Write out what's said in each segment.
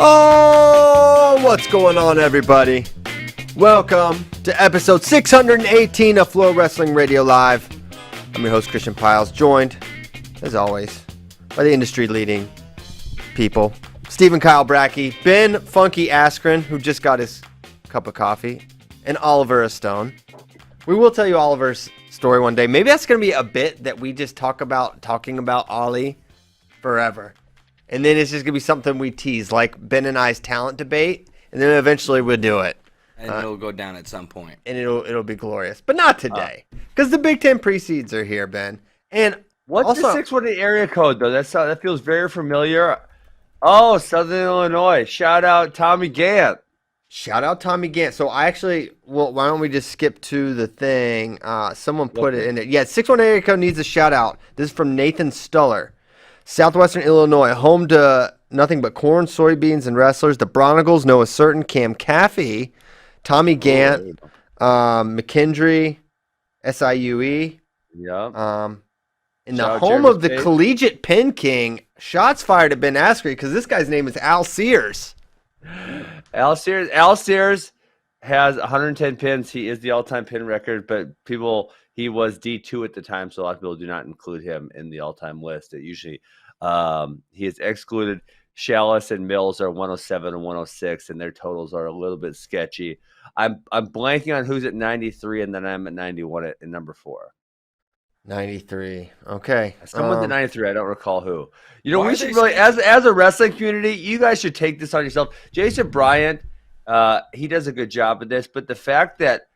Oh, what's going on, everybody? Welcome to episode 618 of FloWrestling Radio Live. I'm your host, Christian Piles, joined, as always, by the industry-leading people, Stephen Kyle Brackey, Ben Funky Askren, who just got his cup of coffee, and Oliver Stone. We will tell you Oliver's story one day. Maybe that's going to be a bit that we just talking about Ollie forever. And then it's just going to be something we tease, like Ben and I's talent debate, and then eventually we'll do it. And it'll go down at some point. And it'll be glorious. But not today, because the Big Ten pre-seeds are here, Ben. And what's also, the 618 area code, though? That feels very familiar. Oh, Southern Illinois. Shout out Tommy Gant. Shout out Tommy Gant. So I actually, well, why don't we just skip to the thing? Someone put it in there. Yeah, 618 area code needs a shout out. This is from Nathan Stuller. Southwestern Illinois, home to nothing but corn, soybeans, and wrestlers. The Bronagles know a certain Cam Caffey, Tommy Gant, McKendry, SIUE. Yeah. In the home of the collegiate pin king, shots fired at Ben Askren because this guy's name is Al Sears. Al Sears has 110 pins. He is the all-time pin record, but he was D2 at the time, so a lot of people do not include him in the all-time list. It usually he is excluded. Shallis and Mills are 107 and 106, and their totals are a little bit sketchy. I'm blanking on who's at 93, and then I'm at 91 at number 4. 93. Okay. Someone's at 93. I don't recall who. You know, we should really, as a wrestling community, you guys should take this on yourself. Jason Bryant, he does a good job of this, but the fact that,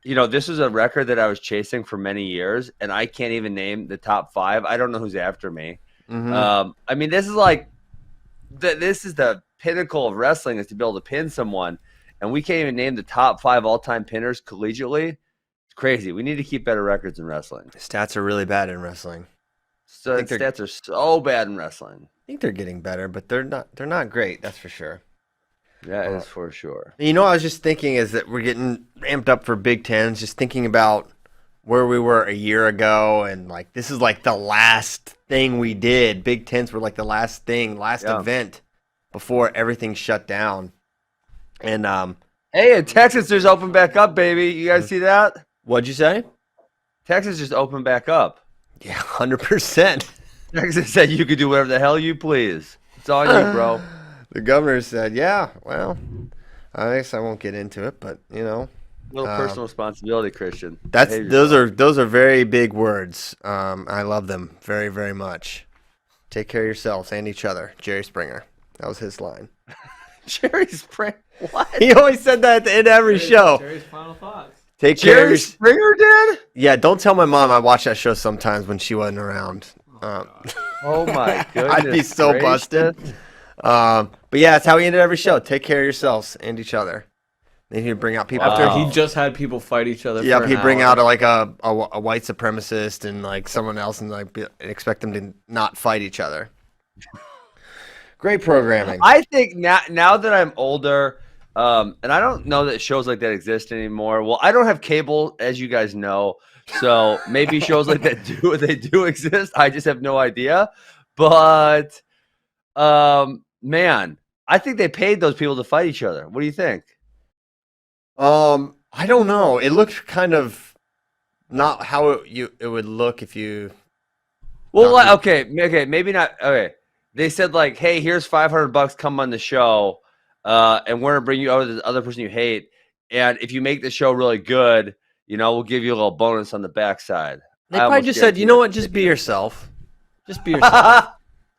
you know, this is a record that I was chasing for many years, and I can't even name the top 5. I don't know who's after me. Mm-hmm. I mean, this is like, this is the pinnacle of wrestling, is to be able to pin someone, and we can't even name the top 5 all-time pinners collegiately. It's crazy. We need to keep better records in wrestling. Stats are really bad in wrestling. So stats are so bad in wrestling. I think they're getting better, but they're not great. That's for sure. That is for sure. You know, I was just thinking is that we're getting ramped up for Big Tens, just thinking about where we were a year ago, and like this is like the last thing we did. Big Tens were like the last event before everything shut down. And hey, in Texas just opened back up, baby. You guys see that? What'd you say? Texas just opened back up. Yeah, 100%. Texas said you could do whatever the hell you please. It's on you, bro. The governor said, yeah, well, I guess I won't get into it, but, you know. A little personal responsibility, Christian. Those are very big words. I love them very, very much. Take care of yourselves and each other. Jerry Springer. That was his line. Jerry Springer? What? He always said that at the end of every show. Jerry's final thoughts. Take care Jerry Springer did? Yeah, don't tell my mom I watched that show sometimes when she wasn't around. Oh, my goodness. I'd be so busted. But yeah, that's how he ended every show. Take care of yourselves and each other. Then he'd bring out people after he just had people fight each other. Yeah, he'd bring out a white supremacist and like someone else and like expect them to not fight each other. Great programming. I think now that I'm older, and I don't know that shows like that exist anymore. Well, I don't have cable, as you guys know, so maybe shows like that do exist. I just have no idea. But man, I think they paid those people to fight each other. What do you think? I don't know. It looked kind of not how it would look if you. Well, okay, maybe not. Okay, they said like, hey, here's $500, come on the show, and we're gonna bring you over to the other person you hate, and if you make the show really good, you know, we'll give you a little bonus on the backside. They probably just said, you know what, just be yourself. Just be yourself.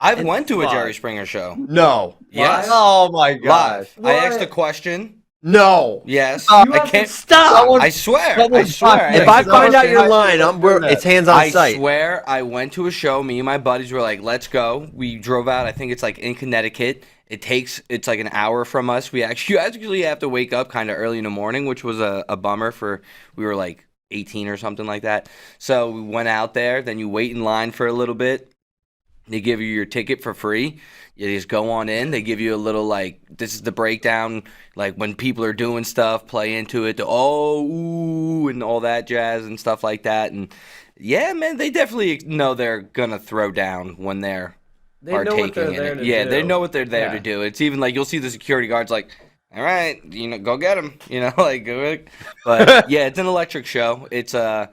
I've went to a Jerry Springer show. No. Yes. Oh my gosh. Live. I asked a question. No. Yes. I can't stop. I swear. If I find out you're lying, it's hands on sight. I swear I went to a show. Me and my buddies were like, let's go. We drove out. I think it's like in Connecticut. It's like an hour from us. You actually have to wake up kind of early in the morning, which was a bummer we were like 18 or something like that. So we went out there. Then you wait in line for a little bit. They give you your ticket for free. You just go on in. They give you a little, like, this is the breakdown, like when people are doing stuff, play into it, ooh, and all that jazz and stuff like that. And yeah, man, they definitely know they're going to throw down when they're partaking in it. Yeah, they know what they're there to do. It's even like you'll see the security guards like, all right, go get them. Like, go. But yeah, it's an electric show. It's a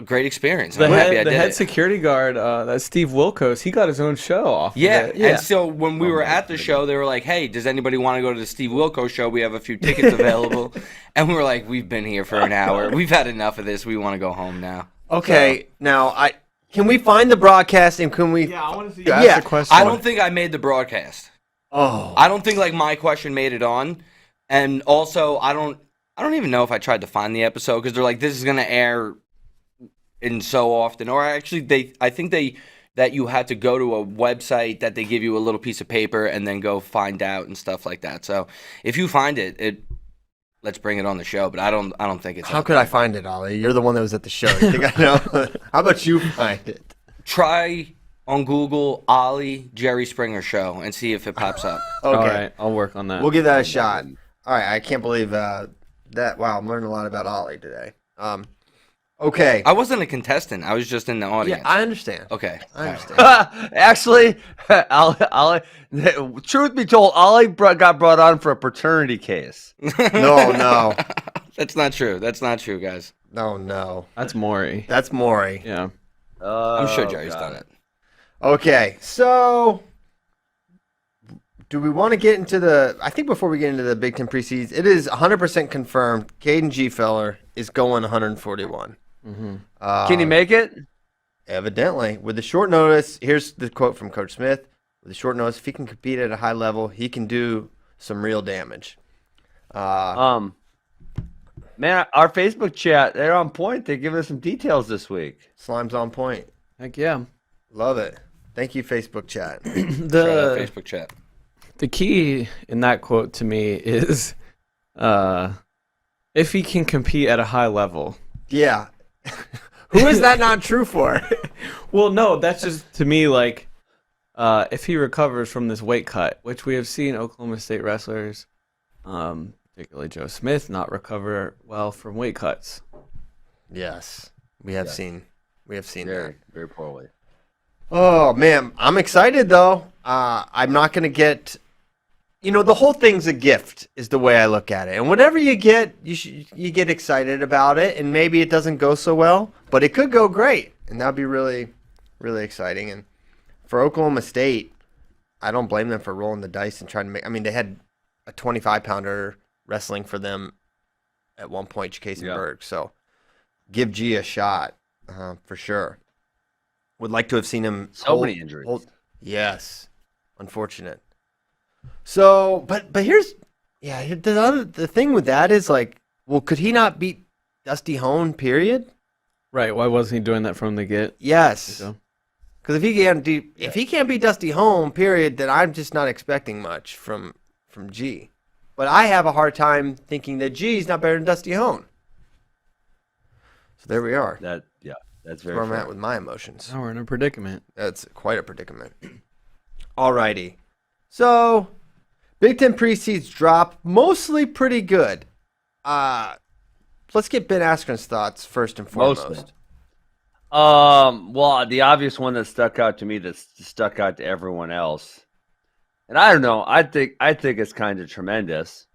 great experience. The head security guard, that's Steve Wilkos. He got his own show off. Yeah, of it. And so when we were at the show, they were like, "Hey, does anybody want to go to the Steve Wilkos show? We have a few tickets available." And we were like, "We've been here for an hour. We've had enough of this. We want to go home now." Okay, now can we find the broadcast and can we? Yeah, I want to see. Yeah, the question. I don't think I made the broadcast. Oh, I don't think like my question made it on, and also I don't even know if I tried to find the episode because they're like, "This is gonna air." And so often, or actually, I think that you had to go to a website that they give you a little piece of paper and then go find out and stuff like that. So if you find it, let's bring it on the show. But I don't think it's. How could I find it, Ollie? You're the one that was at the show. You think I know? How about you find it? Try on Google Ollie Jerry Springer show and see if it pops up. Okay, all right, I'll work on that. We'll give that a shot. All right, I can't believe that. Wow, I'm learning a lot about Ollie today. Okay. I wasn't a contestant. I was just in the audience. Yeah, I understand. Okay. I understand. Actually, Ollie, truth be told, Ollie got brought on for a paternity case. No. That's not true. That's not true, guys. No. That's Maury. That's Maury. Yeah. I'm sure Jerry's done it. Okay, so do we want to get into I think before we get into the Big Ten preseeds, it is 100% confirmed Caden Gaisfer is going 141. Mm-hmm. Can he make it? Evidently. With the short notice, here's the quote from Coach Smith. With the short notice, if he can compete at a high level, he can do some real damage. Man, our Facebook chat, they're on point. They're giving us some details this week. Slime's on point. Heck yeah. Love it. Thank you, Facebook chat. Facebook chat. The key in that quote to me is if he can compete at a high level. Yeah. Who is that not true for? Well, no, that's just to me like if he recovers from this weight cut, which we have seen Oklahoma State wrestlers, particularly Joe Smith, not recover well from weight cuts. Yes, we have seen that very poorly. Oh man, I'm excited though. I'm not gonna get. The whole thing's a gift, is the way I look at it. And whatever you get, you get excited about it, and maybe it doesn't go so well, but it could go great, and that'd be really, really exciting. And for Oklahoma State, I don't blame them for rolling the dice and trying to make. I mean, they had a 25-pounder wrestling for them at one point, Kasenberg. So give G a shot for sure. Would like to have seen him. Many injuries. Yes, unfortunate. So, but here's the thing with that is like, well, could he not beat Dusty Hone? Period. Right. Why wasn't he doing that from the get? Yes. Because if he can't beat Dusty Hone, period, then I'm just not expecting much from G. But I have a hard time thinking that G's not better than Dusty Hone. So there we are. That's very where I'm fair. at with my emotions. Now we're in a predicament. That's quite a predicament. Alrighty. So, Big Ten preseeds drop, mostly pretty good. Let's get Ben Askren's thoughts first and foremost. Mostly. Well, the obvious one that stuck out to me, that stuck out to everyone else, and I don't know, I think it's kind of tremendous,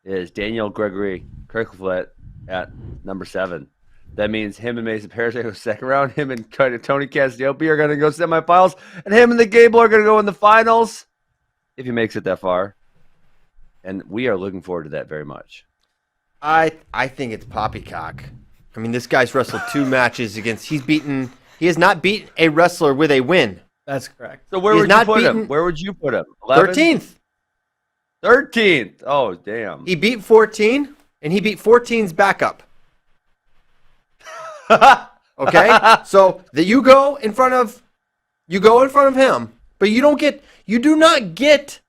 is Daniel Gregory Kirkflett at number 7. That means him and Mason Parrish go second round. Him and Tony Cassiope are going to go semifinals, and him and the Gable are going to go in the finals if he makes it that far. And we are looking forward to that very much. I think it's poppycock. I mean, this guy's wrestled 2 matches against. He has not beaten a wrestler with a win. That's correct. So where would you put him? Where would you put him? 13th. 13th. Oh, damn. He beat 14, and he beat 14's backup. Okay, so that you go in front of him, but you do not get.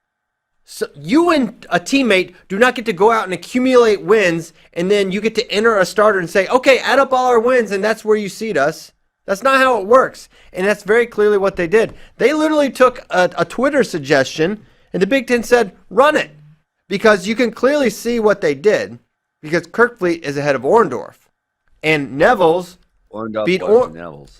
So you and a teammate do not get to go out and accumulate wins, and then you get to enter a starter and say, okay, add up all our wins, and that's where you seed us. That's not how it works. And that's very clearly what they did. They literally took a Twitter suggestion, and the Big Ten said, run it. Because you can clearly see what they did, because Kirkfleet is ahead of Orndorff. And Neville's beat Orndorff.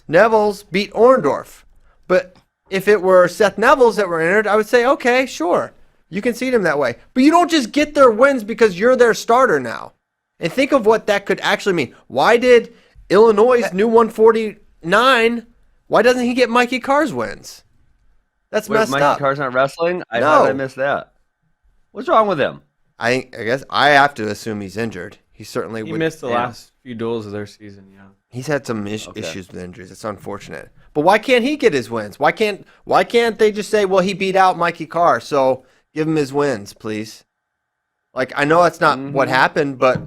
But if it were Seth Neville's that were entered, I would say, okay, sure. You can seed him that way. But you don't just get their wins because you're their starter now. And think of what that could actually mean. Why did Illinois' new 149, why doesn't he get Mikey Carr's wins? That's messed Mikey up. Carr's not wrestling? No. How did I miss that? What's wrong with him? I guess I have to assume he's injured. He certainly He missed the last few duels of their season, yeah. He's had some issues with injuries. It's unfortunate. But why can't he get his wins? Why can't they just say, well, he beat out Mikey Carr, so give him his wins, please? Like, I know that's not what happened, but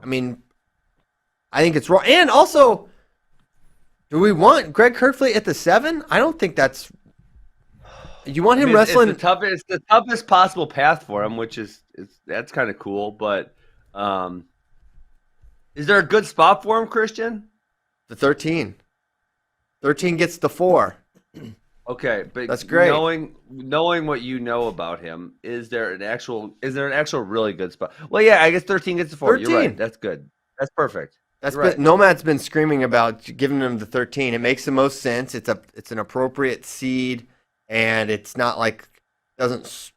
I think it's wrong. And also, do we want Greg Kirkfleet at the 7? I don't think that's. You want him wrestling? It's the toughest possible path for him, that's kind of cool. But is there a good spot for him, Christian? The 13. 13 gets the 4. Okay, but that's great. Knowing what you know about him, is there an actual really good spot? Well, yeah, I guess 13 gets the 4. 13. You're right. That's good. That's perfect. That's right. Nomad's been screaming about giving him the 13. It makes the most sense. It's an appropriate seed, and it's not like doesn't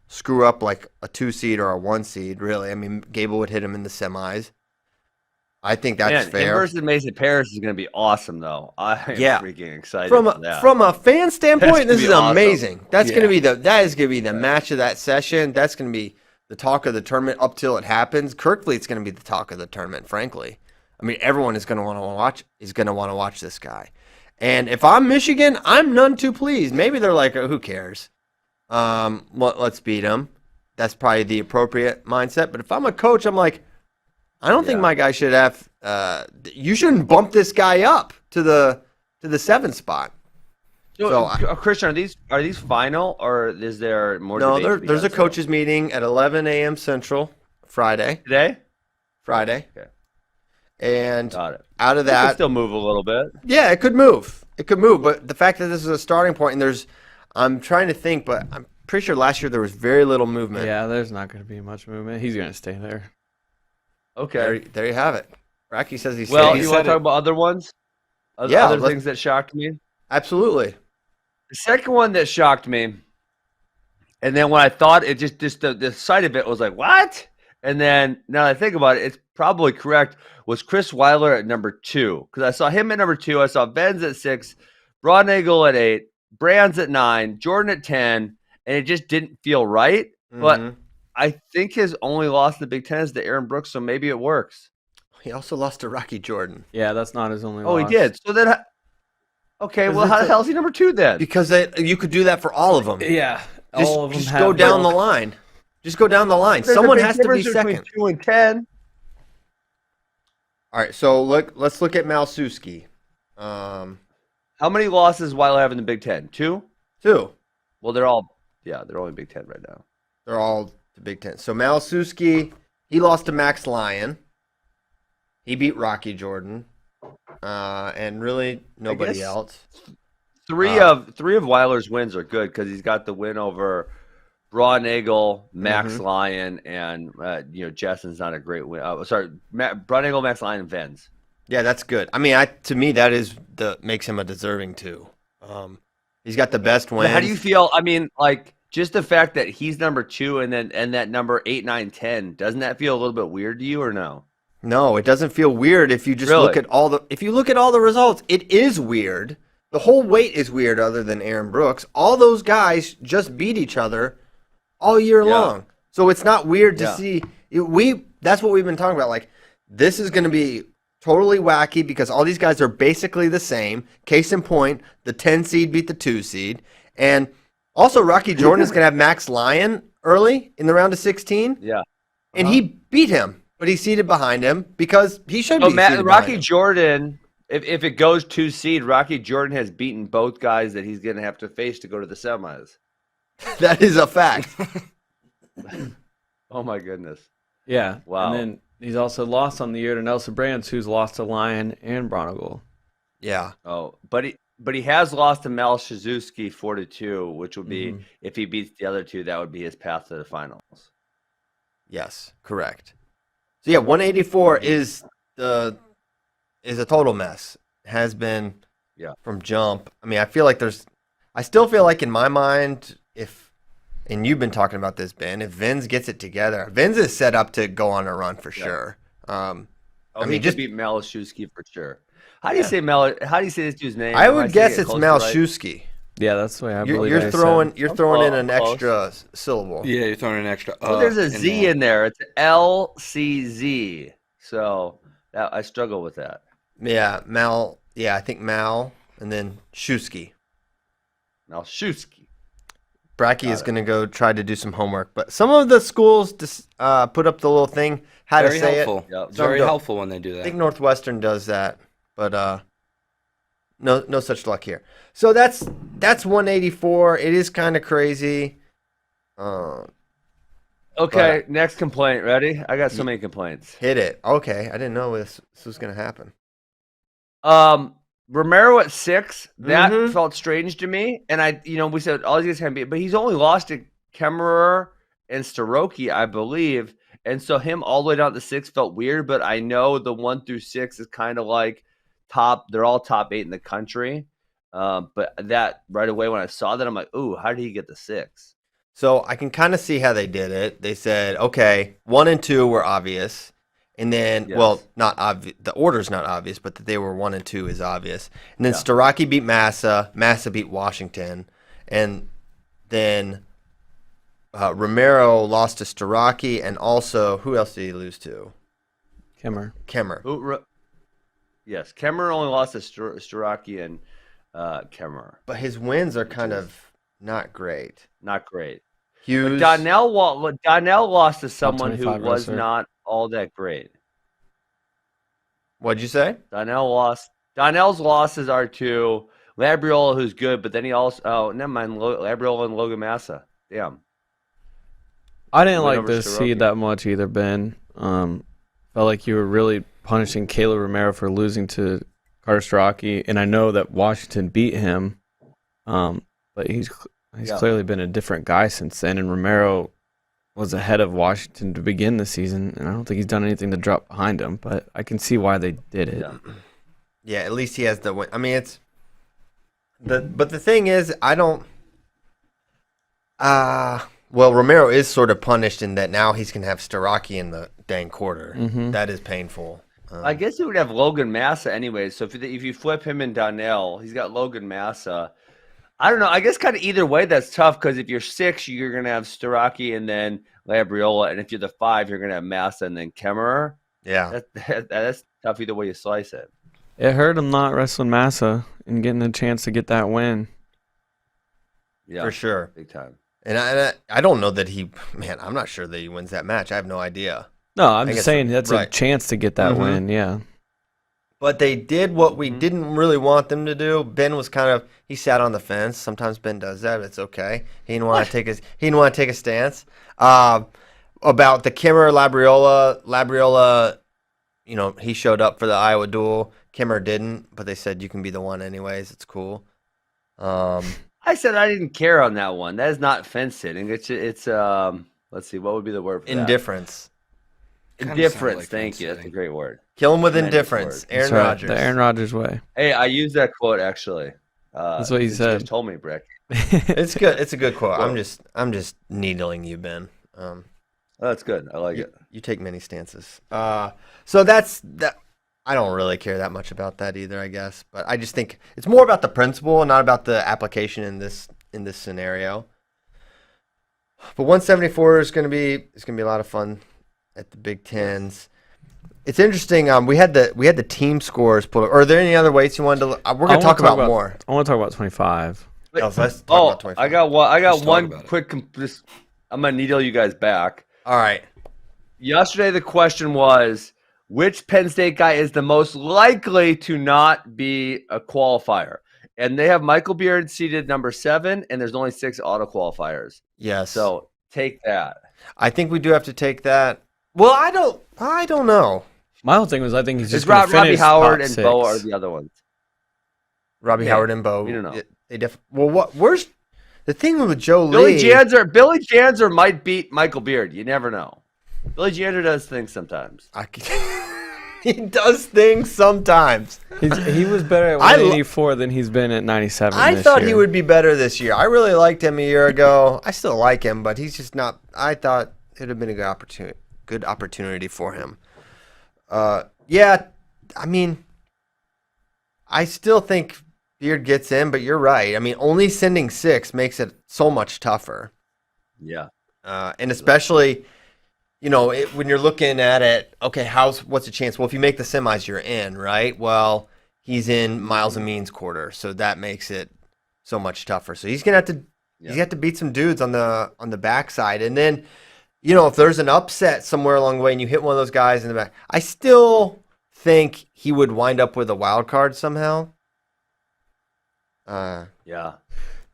screw up like a 2 seed or a 1 seed. Really, I mean, Gable would hit him in the semis. I think that's fair. Him versus Mason Paris is going to be awesome, though. I am freaking excited from a fan standpoint. This is amazing. That's going to be that is going to be the match of that session. That's going to be the talk of the tournament up till it happens. Kirkfleet's going to be the talk of the tournament. Frankly, I mean, everyone is going to want to watch. Is going to want to watch this guy. And if I'm Michigan, I'm none too pleased. Maybe they're like, oh, who cares? Let's beat him. That's probably the appropriate mindset. But if I'm a coach, I'm like, I don't think my guy should have. You shouldn't bump this guy up to the 7 spot. So Christian, are these final, or is there more? No, there's a coaches meeting at 11 a.m. Central Friday. Today? Friday. Okay. And Got it. Out of that, it could still move a little bit. Yeah, it could move. But the fact that this is a starting point, and I'm trying to think, but I'm pretty sure last year there was very little movement. Yeah, there's not going to be much movement. He's going to stay there. Okay. There you have it. Rocky says he's well, you want to talk about other ones? Other things that shocked me? Absolutely. The second one that shocked me, and then when I thought it just the sight of it was like, what? And then now that I think about it, it's probably correct, was Chris Weiler at number 2. Because I saw him at number 2. I saw Benz at 6, Broadnagle at 8, Brands at 9, Jordan at 10, and it just didn't feel right. But I think his only loss in the Big Ten is to Aaron Brooks, so maybe it works. He also lost to Rocky Jordan. Yeah, that's not his only loss. Oh, he did. So then, okay, well, how the hell is he number 2 then? Because you could do that for all of them. Yeah, all of them. Just go down the line. Just go down the line. Someone has to be second. 2 and 10. All right, so let's look at Malsuski. How many losses does Weiler have in the Big Ten? 2? 2. Well, they're only Big Ten right now. They're all the Big Ten. So Malsuski, he lost to Max Lyon. He beat Rocky Jordan, and really nobody else. Three of Weiler's wins are good because he's got the win over Broadnagle, Max Lyon, and Jessen's not a great win. Broadnagle, Max Lyon, and Venz. Yeah, that's good. I mean, to me, that is makes him a deserving 2. He's got the best win. How do you feel? I mean, like just the fact that he's number 2 and that number 8, 9, 10, doesn't that feel a little bit weird to you or no? No, it doesn't feel weird if you just look at all the results. It is weird. The whole weight is weird other than Aaron Brooks. All those guys just beat each other all year long. So it's not weird to see. That's what we've been talking about. Like, this is going to be totally wacky because all these guys are basically the same. Case in point, the 10 seed beat the 2 seed. And also Rocky Jordan is going to have Max Lyon early in the round of 16. Yeah. And he beat him. But he's seated behind him because he should be seated Rocky Jordan, if it goes 2 seed, Rocky Jordan has beaten both guys that he's going to have to face to go to the semis. That is a fact. Oh, my goodness. Yeah. Wow. And then He's also lost on the year to Nelson Brands, who's lost to Lyon and Bronigal. Yeah. Oh, but he has lost to Mel Shizuki 4-2, which would be if he beats the other two, that would be his path to the finals. Yes, correct. So yeah, 184 is a total mess. Has been from jump. I mean, I still feel like in my mind, and you've been talking about this, Ben, if Vince gets it together, Vince is set up to go on a run for sure. I mean, he just beat Mel Shizuki for sure. How do you say this dude's name? I would guess it's Malshewski. Yeah, that's the way I believe You're throwing in an extra syllable. Yeah, you're throwing an extra. Well, there's a Z in there. It's LCZ. So I struggle with that. Yeah, Mal. Yeah, I think Mal, and then Shewski. Malshewski. Bracky is going to go try to do some homework, but some of the schools just put up the little thing how Very to say helpful. it. It's very helpful when they do that. I think Northwestern does that, but no such luck here. So that's 184. It is kind of crazy. Okay, next complaint. Ready? I got so many complaints. Hit it. Okay, I didn't know this was going to happen. Romero at 6, that felt strange to me. And we said all these guys can be, but he's only lost to Kemmerer and Staroki, I believe. And so him all the way down to 6 felt weird, but I know the 1 through 6 is kind of like they're all top 8 in the country. But that right away when I saw that, I'm like, ooh, how did he get the 6? So I can kind of see how they did it. They said, okay, 1 and 2 were obvious. And then, not obvious. The order's not obvious, but that they were 1 and 2 is obvious. And then Starocki beat Massa. Massa beat Washington. And then Romero lost to Starocki. And also, who else did he lose to? Kemmer. Yes, Kemmerer only lost to Starocki and Kemmerer. But his wins are kind of not great. Not great. Hughes. Donnell lost to someone who was not all that great. What'd you say? Donnell's losses are to Labriola, who's good, but then he also never mind, Labriola and Logan Massa. Damn. I didn't like this seed that much either, Ben. Felt like you were really punishing Caleb Romero for losing to Carter Strachey, and I know that Washington beat him, but he's clearly been a different guy since then, and Romero was ahead of Washington to begin the season, and I don't think he's done anything to drop behind him, but I can see why they did it. Yeah, at least he has the win. I mean, but the thing is, I don't. Well, Romero is sort of punished in that now he's gonna have Starocki in the dang quarter. That is painful. I guess he would have Logan Massa anyway. So if you flip him and Donnell, he's got Logan Massa. I don't know. I guess kind of either way, that's tough because if you're 6, you're going to have Starocki and then Labriola. And if you're the 5, you're going to have Massa and then Kemmerer. Yeah. That's tough either way you slice it. It hurt him not wrestling Massa and getting a chance to get that win. Yeah, for sure. Big time. And I don't know that I'm not sure that he wins that match. I have no idea. No, I'm just saying that's a chance to get that win, yeah. But they did what we didn't really want them to do. Ben was he sat on the fence. Sometimes Ben does that, but it's okay. He didn't want to take a stance. About the Kimmer Labriola. Labriola, he showed up for the Iowa duel. Kimmer didn't, but they said you can be the one anyways. It's cool. I said I didn't care on that one. That is not fence sitting. It's let's see, what would be the word for indifference. That? Indifference, thank you. That's a great word. Kill him with indifference. Aaron Rodgers. The Aaron Rodgers way. Hey, I used that quote actually. That's what he said. You just told me, Brick. It's good. It's a good quote. I'm just needling you, Ben. That's good. I like it. You take many stances. So that's that. I don't really care that much about that either, I guess. But I just think it's more about the principle and not about the application in this scenario. But 174 is going to be a lot of fun at the Big Tens. It's interesting. We had the team scores pulled up. Are there any other weights you wanted to? We're going to talk about more. I want to talk about 25. Let's talk about 25. I got one quick. I'm going to needle you guys back. All right. Yesterday the question was, which Penn State guy is the most likely to not be a qualifier? And they have Michael Beard seated number 7, and there's only 6 auto qualifiers. Yes. So take that. I think we do have to take that. Well, I don't know. My whole thing was I think he's It's just going to Robbie finish Howard top and six. Bo are the other ones. Robbie Yeah, Howard and Bo. we don't know. Where's the thing with Joe Billy Lee? Janzer might beat Michael Beard. You never know. Billy Janzer does things sometimes. He does things sometimes. He was better at I lo- 184 than he's been at 97. I this thought year. he would be better this year. I really liked him a year ago. I still like him, but he's just not. I thought it would have been a good opportunity for him. Yeah, I mean, I still think Beard gets in, but you're right. I mean, only sending 6 makes it so much tougher. Yeah. And especially, when you're looking at it, okay, what's the chance? Well, if you make the semis, you're in, right? Well, he's in Miles Amin's quarter, so that makes it so much tougher. So he's gonna have to beat some dudes on the backside, and then, if there's an upset somewhere along the way and you hit one of those guys in the back, I still think he would wind up with a wild card somehow. Yeah.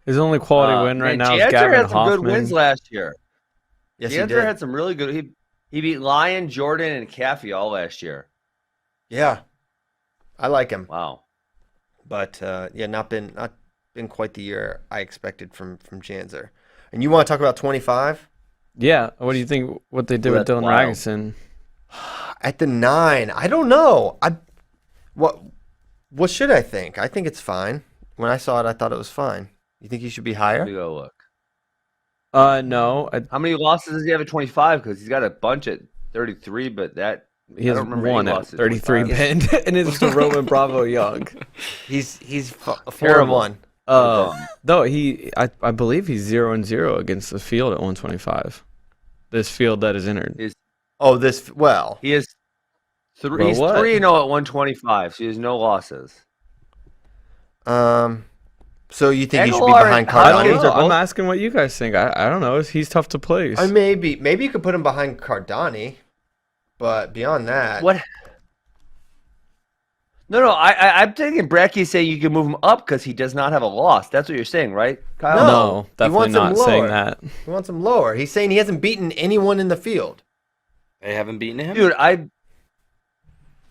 His only quality win right now is Janzer Gavin had some Hoffman. good wins last year. Yes, he Janzer did. had some really good. He beat Lyon, Jordan, and Caffey all last year. Yeah, I like him, Wow. but not been quite the year I expected from Janzer. And you want to talk about 25 Yeah. What do you think? What they did with That's Dylan wild. Ragusin? at the 9? I don't know. What should I think? I think it's fine. When I saw it, I thought it was fine. You think he should be Let higher? me go look. No. How many losses does he have at 25? Because he's got a bunch at 33, but He I has don't remember one any at losses 33 25. pinned, and it's the Roman Bravo Young. He's 4-1. Though I believe he's 0-0 against the field at 125. This field that is entered. Oh, He is Well, he's what? 3-0 at 125, so he has no losses. So you think he should be Aguilar behind and I don't Cardani? Hopkins know. are I'm both- asking what you guys think. I don't know. He's tough to place. Maybe you could put him behind Cardani, but beyond that, What? No. I'm thinking Bracky's saying you can move him up because he does not have a loss. That's what you're saying, right, Kyle? No, he definitely wants him not saying lower. that. He wants him lower. He's saying he hasn't beaten anyone in the field They haven't beaten him. Dude, I'm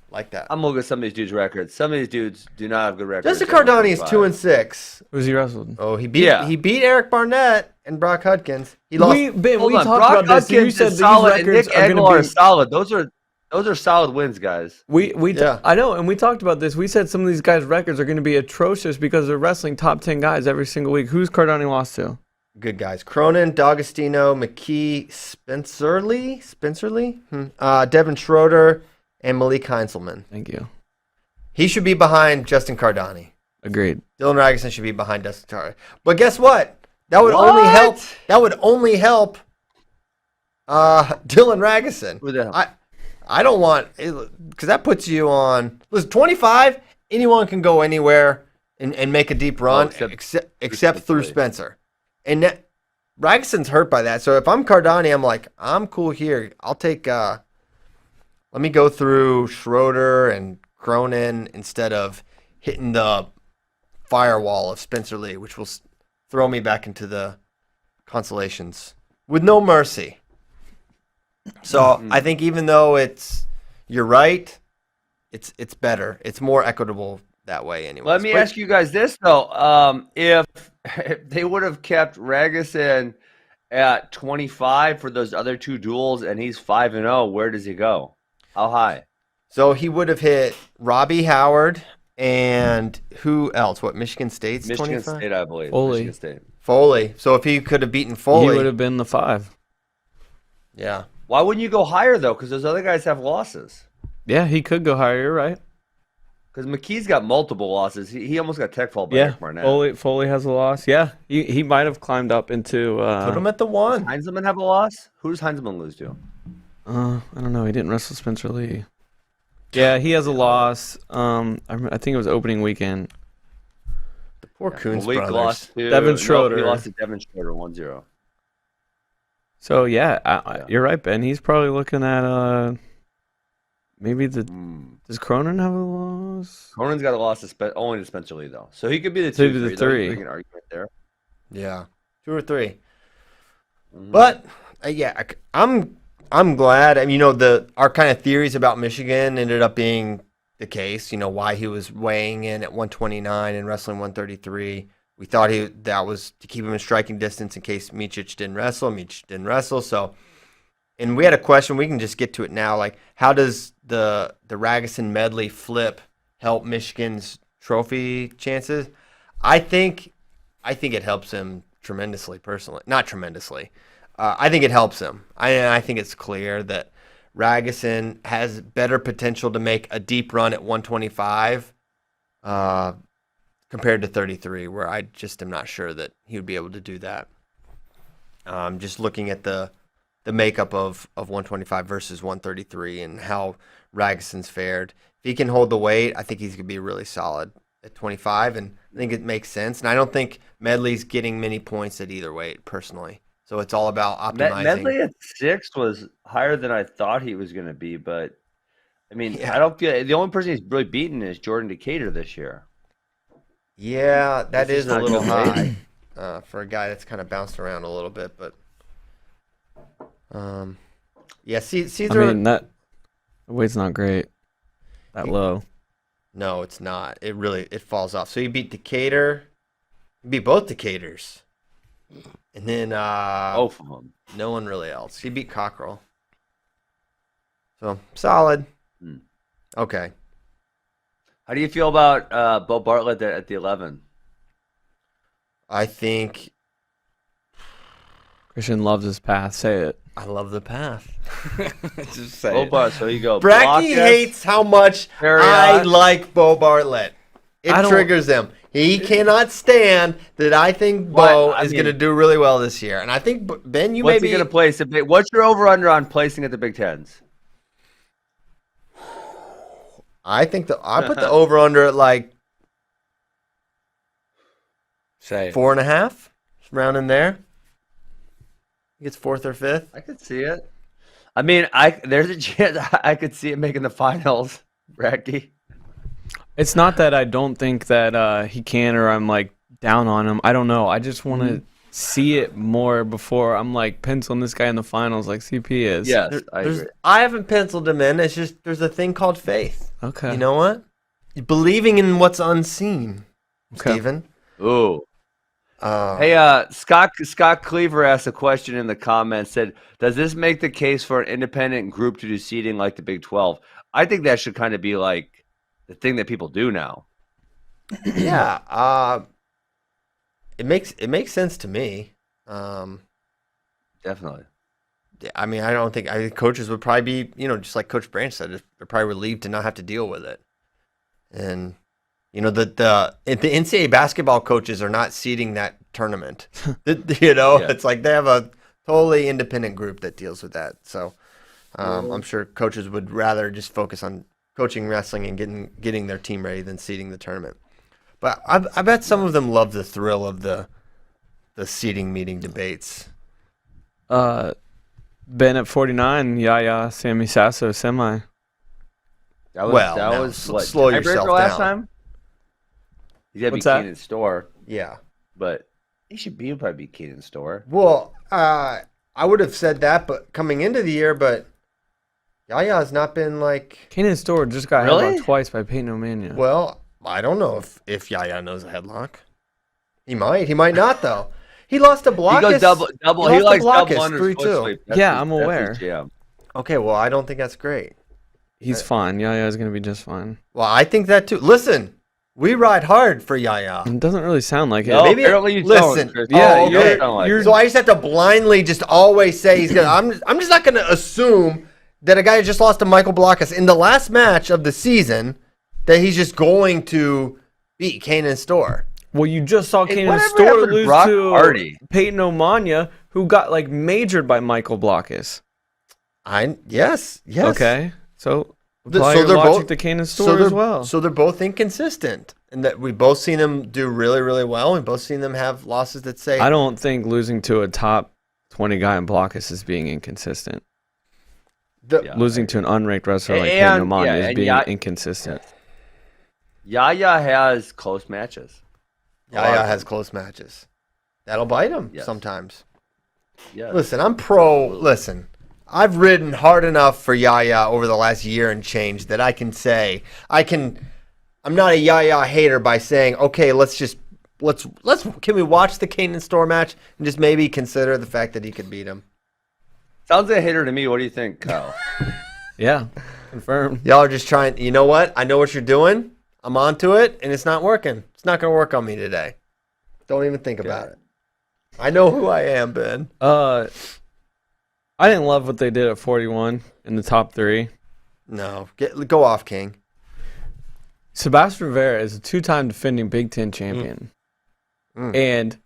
like that. looking at some of these dudes' records. Some of these dudes do not have good records. Justin at Cardani is 125. 2-6. Who's he wrestled? Oh, he beat Yeah. Eric Barnett and Brock Hudkins. He lost. We Hold on, talked Brock about this. You Hudkins said is these solid, and records Nick are going Aguilar to is be. solid. Those are solid wins, guys. Yeah. I know, and we talked about this. We said some of these guys' records are going to be atrocious because they're wrestling top 10 guys every single week. Who's Cardani lost to? Good guys. Cronin, D'Agostino, McKee, Spencerly, Devin Schroeder, and Malik Heinzelman. Thank you. He should be behind Justin Cardani. Agreed. Dylan Ragusin should be behind Justin Cardani. But guess what? That would only help. That would only help Dylan Ragusin. Who the hell? I don't want, because that puts you on. Listen, 25. Anyone can go anywhere and make a deep run, except through Spencer. And Ragusin's hurt by that. So if I'm Cardani, I'm like, I'm cool here. I'll take. Let me go through Schroeder and Cronin instead of hitting the firewall of Spencer Lee, which will throw me back into the consolations with no mercy. So I think even though you're right, it's better. It's more equitable that way anyway. Let me ask you guys this though: if they would have kept Ragusin at 25 for those other two duels, and he's 5-0, where does he go? How high? So he would have hit Robbie Howard and who else? What, Michigan State's Michigan 25? State, I believe. Foley. Michigan State. Foley. So if he could have beaten He Foley, would have been the 5. yeah. Why wouldn't you go higher though? Because those other guys have losses. Yeah, he could go higher. You're right. Because McKee's got multiple losses. He almost got tech fall by Yeah, Eric Barnett. Foley has a loss. Yeah, he might have climbed up into. Put him at the 1. Heinzelman have a loss? Who does Heinzelman lose to? I don't know. He didn't wrestle Spencer Lee. Yeah, he has a loss. I think it was opening weekend. The poor Coons Malik brothers. lost to Devin no, Schroeder. he lost to Devin Schroeder 1-0. So yeah, you're right, Ben. He's probably looking at maybe does Cronin have a loss? Conan's got a loss to only to Spencer Lee though, so he could be the So 2 he'd be the 3. three. There's an argument there. Yeah. 2 or 3. Mhm. But, yeah, I'm I'm glad. I mean, our kind of theories about Michigan ended up being the case. Why he was weighing in at 129 and wrestling 133. We thought that was to keep him in striking distance in case Micic didn't wrestle. Micic didn't wrestle. So, and we had a question. We can just get to it now. Like, how does the Ragusin medley flip help Michigan's trophy chances? I think it helps him tremendously. Personally, not tremendously. I think it helps him. I think it's clear that Ragusin has better potential to make a deep run at 125 compared to 33, where I just am not sure that he would be able to do that. Just looking at the makeup of 125 versus 133 and how Ragusin's fared. If he can hold the weight, I think he's going to be really solid at 25, and I think it makes sense. And I don't think Medley's getting many points at either weight, personally. So it's all about optimizing. Medley at 6 was higher than I thought he was going to be, but I mean, Yeah. I don't feel the only person he's really beaten is Jordan Decatur this year. Yeah, that This is is a not little good high for a guy that's kind of bounced around a little bit, but yeah, Caesar. I mean, that weight's not great. That low. No, it's not. It falls off. So you beat Decatur. You beat both Decaturs. And then Both of them. no one really else. He beat Cockrell. So solid. Okay. How do you feel about Bo Bartlett at the 11? I think Christian loves his path. Say it. I love the path. Just say Bo it. Bartlett, so you go. Bracky hates how much I like Bo Bartlett. It triggers him. He cannot stand that I think Bo is going to do really well this year. And I think, Ben, you What's may he be... going to place? What's your over-under on placing at the Big Tens? I think I put the over-under at like Say it. 4.5, round in there. He gets 4th or 5th. I could see it. I mean, there's a chance I could see it making the finals, Bracky. It's not that I don't think that he can or I'm like down on him. I don't know. I just want to see it more before I'm like penciling this guy in the finals like CP is. Yes, I agree. I haven't penciled him in. It's just there's a thing called faith. Okay. You know what? Believing in what's unseen, Okay. Steven. Ooh. Hey, Scott Cleaver asked a question in the comments, said, does this make the case for an independent group to do seeding like the Big 12? I think that should kind of be like the thing that people do now. Yeah. It makes sense to me. Definitely. I mean, I think coaches would probably be, just like Coach Branch said, they're probably relieved to not have to deal with it. And the NCAA basketball coaches are not seeding that tournament. It's like they have a totally independent group that deals with that. So I'm sure coaches would rather just focus on coaching wrestling and getting their team ready than seeding the tournament. But I bet some of them love the thrill of the seeding meeting debates. Ben at 49, Yaya, Sammy Sasso, semi. That was what, slow yourself last down. time? He's got to be What's that? Keenan's store, Yeah. but he would probably be Keenan's store. Well, I would have said that, but coming into the year, but Yaya has not been like. Kanan Store just got Really? headlocked twice by Peyton O'Mania. Well, I don't know if Yaya knows a headlock. He might. He might not though. He lost to Blockus. He goes double. He He likes lost to double Blockus, under 3-2. sweep. Yeah, I'm aware. jam. Okay, well, I don't think that's great. He's fine. Yaya's going to be just fine. Well, I think that too. Listen, we ride hard for Yaya. It doesn't really sound like it. No, Maybe- apparently you listen, don't. Chris. yeah, You okay. don't like you're- it. So I just have to blindly just always say he's gonna. I'm just not gonna assume that a guy who just lost to Michael Blockus in the last match of the season that he's just going to beat Kanan Store. Well, you just saw Kanan whatever Store happened to lose Brock to Hardy? Peyton O'Mania, who got like majored by Michael Blockus. Yes. Okay, so So apply your they're logic both- to Kanan Store they're, as well. So they're both inconsistent, and that we've both seen them do really, really well. We've both seen them have losses that say. I don't think losing to a top 20 guy in Blockus is being inconsistent. Yeah. Losing to an unranked wrestler like And- Peyton O'Mania yeah, is and being Ya- inconsistent. Yaya has close matches. Yaya has close matches. That'll bite him Yes. sometimes. Yes. Listen, I'm pro. Listen, I've ridden hard enough for Yaya over the last year and change that I can say I'm not a Yaya hater by saying, okay, can we watch the Caden Store match and just maybe consider the fact that he could beat him? Sounds like a hater to me. What do you think, Kyle? Yeah, confirmed. Y'all are just trying. You know what? I know what you're doing. I'm onto it, and it's not working. It's not going to work on me today. Don't even think about it. I know who I am, Ben. I didn't love what they did at 41 in the top 3. No, go off, King. Sebastian Rivera is a 2-time defending Big Ten champion. And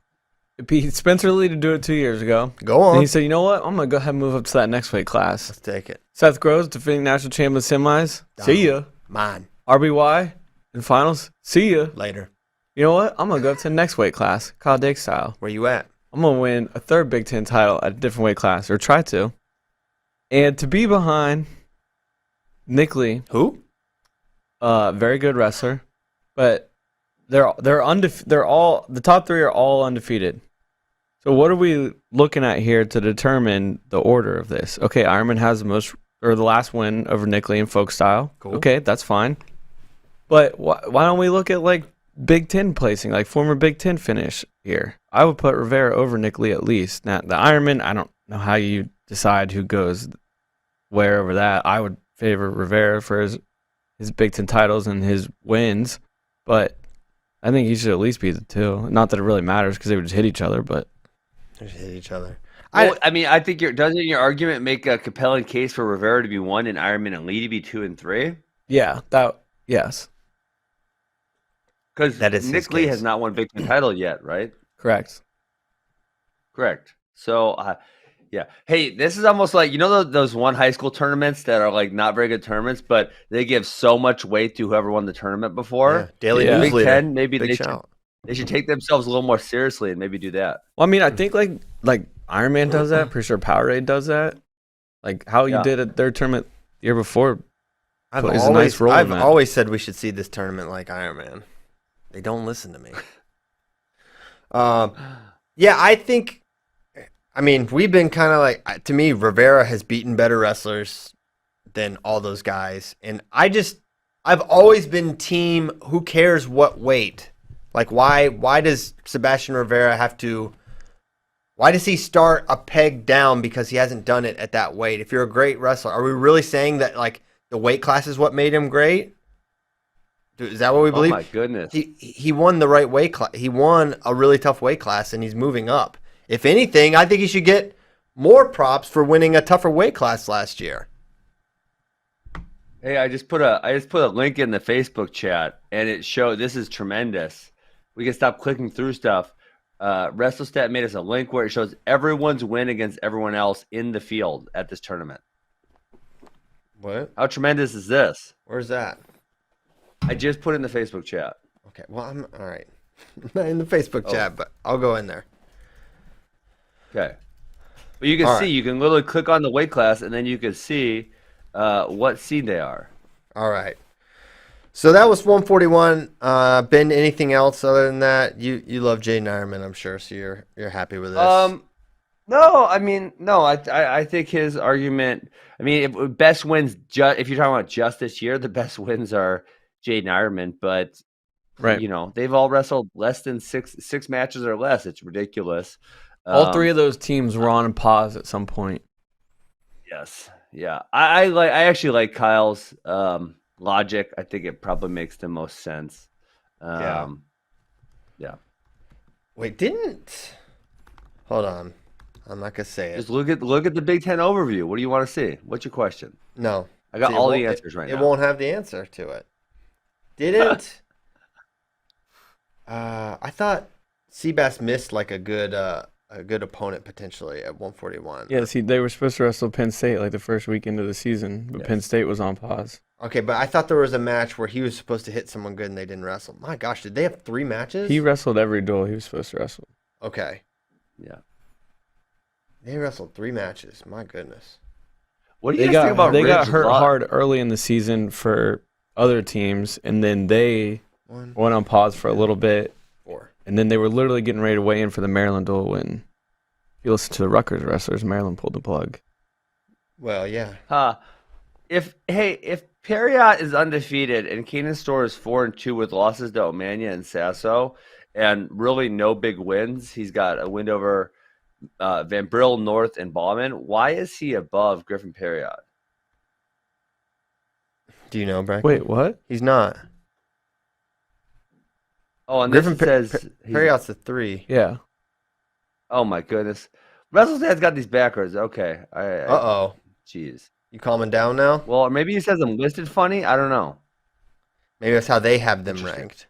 it beat Spencer Lee to do it 2 years ago. Go on. And he said, you know what? I'm going to go ahead and move up to that next weight class. Let's take it. Seth Groves, defending national champion of semis. See ya. Mine. RBY in finals. See ya. Later. You know what? I'm going to go up to the next weight class, Kyle Dake style. Where you at? I'm going to win a 3rd Big Ten title at a different weight class, or try to. And to be behind Nick Lee. Who? Very good wrestler. But the top 3 are all undefeated. So what are we looking at here to determine the order of this? Okay, Ironman has the last win over Nick Lee in folk style. Cool. Okay, that's fine. But why don't we look at like Big Ten placing, like former Big Ten finish here? I would put Rivera over Nick Lee at least. Now the Ironman, I don't know how you decide who goes where over that. I would favor Rivera for his Big Ten titles and his wins, but I think he should at least be the 2. Not that it really matters because they would just hit each other, but. They just hit each other. Well, I think doesn't your argument make a compelling case for Rivera to be 1 and Ironman and Lee to be 2 and 3? Yeah, yes. Because that is Nick Lee has not won Big Ten title yet, right? Correct. So, yeah. Hey, this is almost like, those one high school tournaments that are like not very good tournaments, but they give so much weight to whoever won the tournament before. Yeah. Daily Yeah. News Big leader. Ten, maybe Big they should take themselves a little more seriously and maybe do that. Well, I mean, I think like Iron Man does that. Pretty sure Powerade does that. Like how you did at their tournament the year before. I've is a nice role in that. always said we should see this tournament like Iron Man. They don't listen to me. Yeah, I think. I mean, we've been kind of like, to me, Rivera has beaten better wrestlers than all those guys, and I've always been team. Who cares what weight? Like, why does Sebastian Rivera have to? Why does he start a peg down because he hasn't done it at that weight? If you're a great wrestler, are we really saying that like the weight class is what made him great? Is that what we believe? Oh my goodness! He won the right weight class. He won a really tough weight class, and he's moving up. If anything, I think he should get more props for winning a tougher weight class last year. Hey, I just put a link in the Facebook chat, and it showed. This is tremendous. We can stop clicking through stuff. WrestleStat made us a link where it shows everyone's win against everyone else in the field at this tournament. What? How tremendous is this? Where's that? I just put it in the Facebook chat. Okay, well, I'm all right. I'm not in the Facebook chat, but I'll go in there. Okay. But you can All see, right. you can literally click on the weight class, and then you can see what seed they are. All right. So that was 141. Ben, anything else other than that? You love Jaden Ironman, I'm sure, so you're happy with this. No, I mean, no, I think his argument. I mean, if best wins, if you're talking about just this year, the best wins are Jaden Ironman, but Right. they've all wrestled less than six matches or less. It's ridiculous. All 3 of those teams were on pause at some point. Yes, yeah. I actually like Kyle's logic. I think it probably makes the most sense. Yeah. Wait, hold on. I'm not gonna say it. Just look at the Big Ten overview. What do you want to see? What's your question? No. I got See, all the answers right now. It won't have the answer to it. Didn't. I thought Seabass missed like a good opponent potentially at 141. Yeah, see, they were supposed to wrestle Penn State like the first weekend of the season, but Penn State was on pause. Okay, but I thought there was a match where he was supposed to hit someone good and they didn't wrestle. My gosh, did they have 3 matches? He wrestled every duel he was supposed to wrestle. Okay. Yeah. They wrestled 3 matches. My goodness. What do you guys think about They got Ridge hurt Law? hard early in the season for other teams, and then they went on pause for a little bit, 4. and then they were literally getting ready to weigh in for the Maryland duel when, if you listen to the Rutgers wrestlers, Maryland pulled the plug. Well, yeah. If Perriott is undefeated and Kanan Store is 4-2 with losses to Omania and Sasso, and really no big wins, he's got a win over Van Brill, North, and Ballman. Why is he above Griffin Perriott? Do you know, Bracken? Wait, what? He's not. Oh, and Griffin this says Perriott's a 3. Yeah. Oh my goodness, WrestleDad's got these backwards. Okay, Uh-oh. Jeez. You calming down now? Well, or maybe he says I'm listed funny. I don't know. Maybe that's how they have them Interesting. ranked.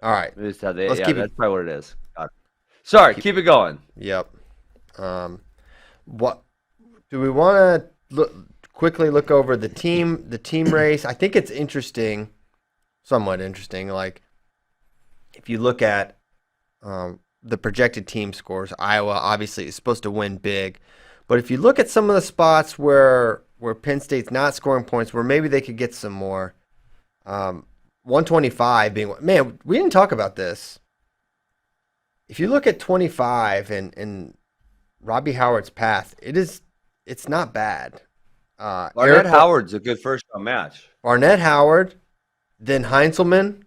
All right. Maybe it's how they, Let's yeah, keep that's probably what it is. Got it. Sorry, keep it going. Yep. What do we want to quickly look over the team race? I think it's interesting, somewhat interesting. Like if you look at the projected team scores, Iowa obviously is supposed to win big, but if you look at some of the spots where Penn State's not scoring points, where maybe they could get some more, 125 being, man, we didn't talk about this. If you look at 25 and Robbie Howard's path, it's not bad. Barnett Howard's a good first round match. Barnett Howard, then Heinzelman,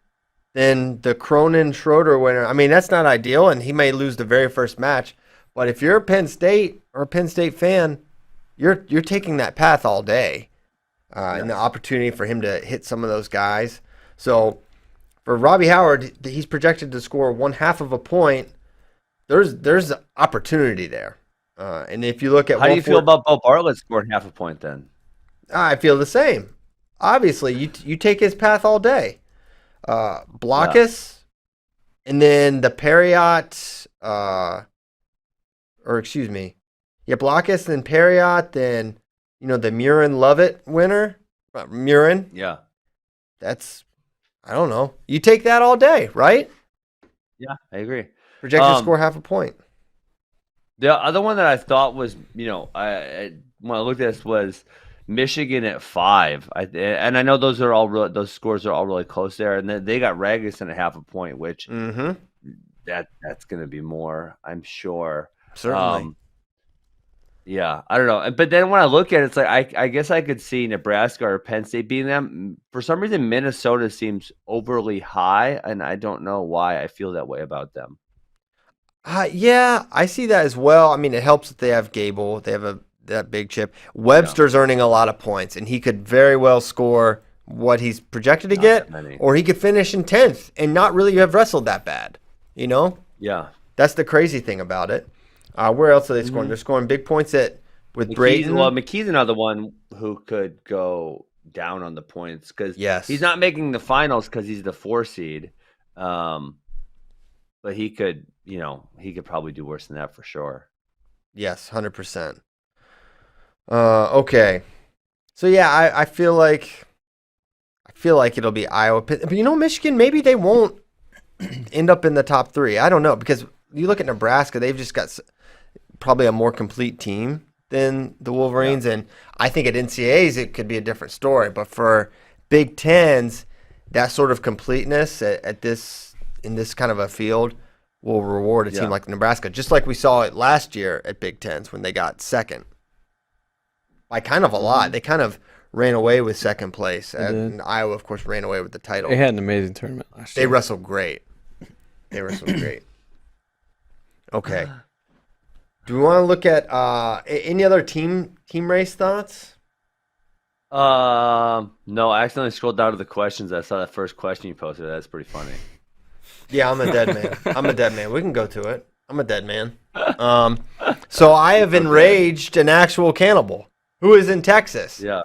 then the Cronin Schroeder winner. I mean, that's not ideal, and he may lose the very first match. But if you're a Penn State or a Penn State fan, you're taking that path all day, and the opportunity for him to hit some of those guys. So for Robbie Howard, he's projected to score 1/2 of a point. There's opportunity there. And if you look at how do you feel about Bo Bartlett scoring 1/2 a point then? I feel the same. Obviously, you take his path all day. Blockus, and then the Perriott, Blockus, then Perriott, then the Murin Lovett winner, Murin. Yeah, that's, I don't know. You take that all day, right? Yeah, I agree. Projected score 1/2 a point. The other one that I thought was, when I looked at this was Michigan at 5. And I know those scores are all really close there, and they got Ragusan at 1/2 a point, which that's going to be more, I'm sure. Certainly. Yeah, I don't know. But then when I look at it, it's like I guess I could see Nebraska or Penn State beating them. For some reason, Minnesota seems overly high, and I don't know why I feel that way about them. Yeah, I see that as well. I mean, it helps that they have Gable. They have that big chip. Webster's earning a lot of points, and he could very well score what he's projected to get, or he could finish in 10th and not really have wrestled that bad. Yeah. That's the crazy thing about it. Where else are they scoring? They're scoring big points with Brayton. Well, McKee's another one who could go down on the points because he's not making the finals because he's the 4 seed. But he could, he could probably do worse than that for sure. Yes, 100%. Okay. So yeah, I feel like it'll be Iowa. But Michigan, maybe they won't end up in the top 3. I don't know, because you look at Nebraska, they've just got probably a more complete team than the Wolverines, and I think at NCAAs it could be a different story. But for Big Tens, that sort of completeness in this kind of a field will reward a team like Nebraska, just like we saw it last year at Big Tens when they got second by kind of a lot. They kind of ran away with second place, and Iowa, of course, ran away with the title. They had an amazing tournament last year. They wrestled great. Okay. Do we want to look at any other team race thoughts? No, I accidentally scrolled down to the questions. I saw that first question you posted. That's pretty funny. Yeah, I'm a dead man. We can go to it. I'm a dead man. So I have enraged an actual cannibal who is in Texas. Yeah.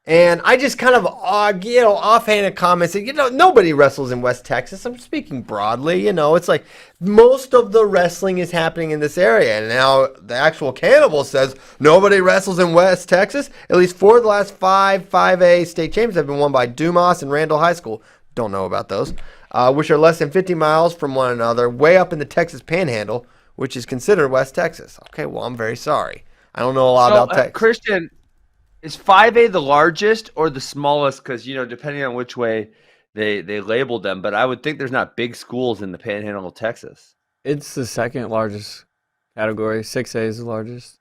And I just kind of, offhanded comments. Nobody wrestles in West Texas. I'm speaking broadly. It's like most of the wrestling is happening in this area. And now the actual cannibal says nobody wrestles in West Texas. At least 4 of the last 5 5A state champions have been won by Dumas and Randall High School. Don't know about those. Which are less than 50 miles from one another, way up in the Texas Panhandle, which is considered West Texas. Okay, well, I'm very sorry. I don't know a lot about Texas. Christian, is 5A the largest or the smallest? Because, depending on which way they labeled them, but I would think there's not big schools in the Panhandle of Texas. It's the second largest category. 6A is the largest.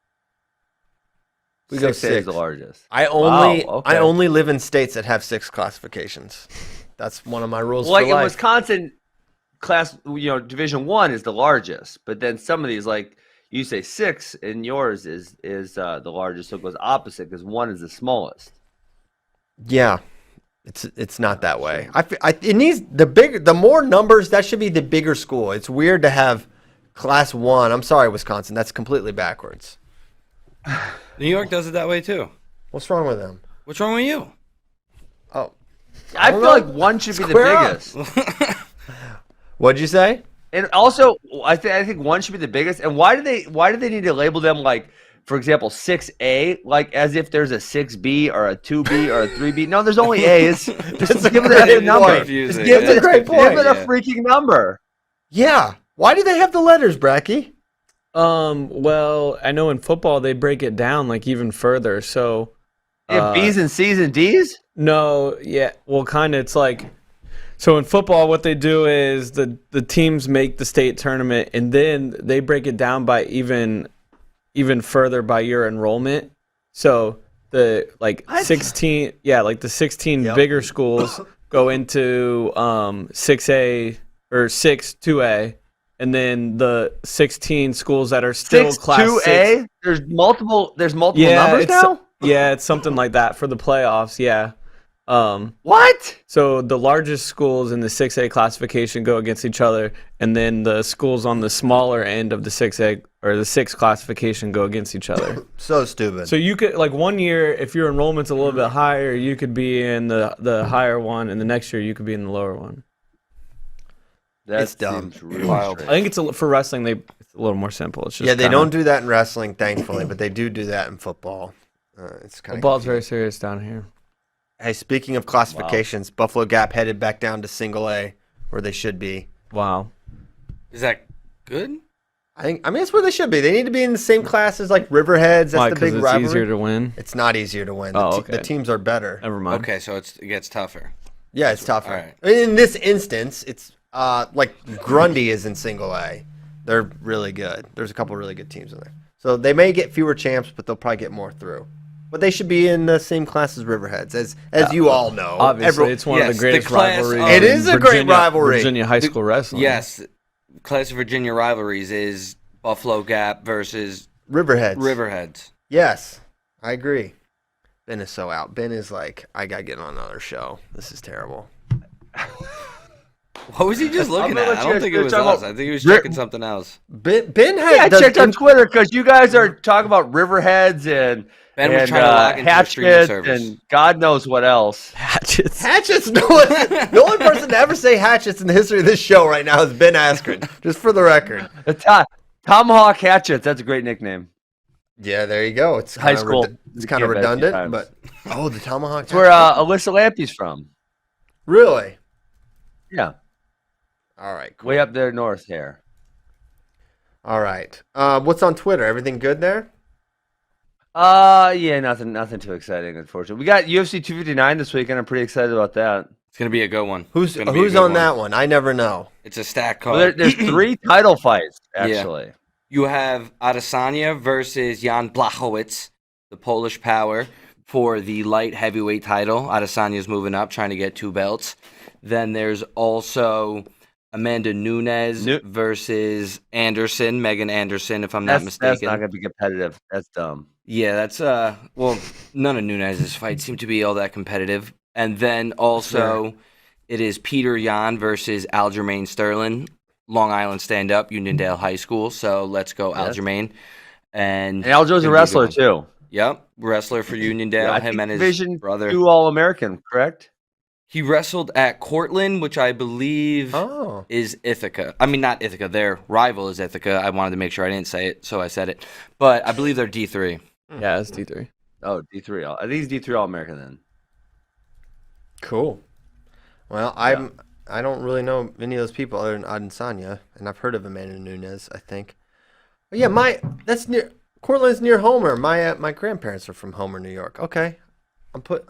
We go 6A is six. the largest. I only okay. live in states that have 6 classifications. That's one of my rules Like for in life. Wisconsin, Division 1 is the largest, but then some of these, like you say 6, and yours is the largest, so it goes opposite because 1 is the smallest. Yeah. It's not that way. It needs the more numbers, that should be the bigger school. It's weird to have class 1. I'm sorry, Wisconsin. That's completely backwards. New York does it that way too. What's wrong with them? What's wrong with you? Oh, I feel know. like 1 should be the Square up. biggest. What'd you say? And also, I think 1 should be the biggest. And why do they need to label them like, for example, 6A, like as if there's a 6B or a 2B or a 3B? No, there's only A's. Just give it a number. Confusing. Just give That's a great point. Give it a freaking number. Yeah. Why do they have the letters, Bracky? Well, I know in football they break it down like even further. So, You have B's and C's and D's? no, yeah, well, kind of. It's like, so in football, what they do is the teams make the state tournament, and then they break it down by even further by your enrollment. So the like 16, like the 16 bigger schools go into 6A or 6-2A. And then the 16 schools that are still class 2A? 6. There's multiple numbers now? Yeah, it's something like that for the playoffs, yeah. What? So the largest schools in the 6A classification go against each other, and then the schools on the smaller end of the 6A or the 6 classification go against each other. So stupid. So you could, like, one year, if your enrollment's a little bit higher, you could be in the higher one, and the next year you could be in the lower one. That's dumb. really Wild. I think it's for wrestling. It's a little more simple. It's just they don't do that in wrestling, thankfully, but they do that in football. It's kind of Football's very serious down here. Hey, speaking of classifications, Buffalo Gap headed back down to single A, where they should be. Wow. Is that good? I mean, that's where they should be. They need to be in the same class as like Riverheads. That's Why? the Because big it's rivalry. easier to win. It's not easier to win. Oh, okay. The teams are better. Never mind. Okay, so it gets tougher. Yeah, it's tougher. All right. In this instance, it's like Grundy is in single A. They're really good. There's a couple really good teams in there. So they may get fewer champs, but they'll probably get more through. But they should be in the same class as Riverheads, as you all know. Obviously, it's one of yes, the greatest the class rivalries. of- It is in a great rivalry. Virginia high school wrestling. Yes, class of Virginia rivalries is Buffalo Gap versus Riverheads. Riverheads. Yes, I agree. Ben is so out. Ben is like, I gotta get on another show. This is terrible. What was he just looking gonna at? let I you don't think it guys was talk us. about I think he was checking something else. Ben Yeah, I checked on Twitter because you guys are talking about Riverheads and Ben was trying to log into a streaming Hatchets service. and God knows what else. Hatchets. Hatchets. The only person to ever say hatchets in the history of this show right now is Ben Askren. Just for the record. Tomahawk Hatchets. That's a great nickname. Yeah, there you go. It's High kinda school. It's kind of Yeah, bet a few redundant, times. but the tomahawk. That's where Alyssa Lampy's from. Really? Yeah, All right. Cool. way up there north here. All right. What's on Twitter? Everything good there? Yeah, nothing too exciting, unfortunately. We got UFC 259 this weekend. I'm pretty excited about that. It's gonna be a good one. Who's It's gonna be a good on one. that one? I never know. It's a stack Well, card. there's 3 title fights actually. You have Adesanya versus Jan Blachowicz, the Polish power, for the light heavyweight title. Adesanya's moving up, trying to get 2 belts. Then there's also Amanda Nunes versus Anderson, Megan Anderson, if I'm not mistaken. That's not gonna be competitive. That's dumb. Yeah, that's well, none of Nunes' fights seem to be all that competitive. And then also it is Peter Yan versus Aljamain Sterling, Long Island stand-up, Uniondale High School. So let's go Aljamain. And Aljo's a wrestler too. Yep, wrestler for Uniondale. Yeah, I him think and his Division brother. 2 All-American, correct? He wrestled at Cortland, which I believe Oh. is Ithaca. I mean, not Ithaca. Their rival is Ithaca. I wanted to make sure I didn't say it, so I said it. But I believe they're D3. Yeah, it's D3. Oh, D3. I think he's D3 All-American then. Cool. Well, I don't really know any of those people other than Adesanya, and I've heard of Amanda Nunes, I think. But yeah, that's near Cortland's near Homer. My grandparents are from Homer, New York. Okay.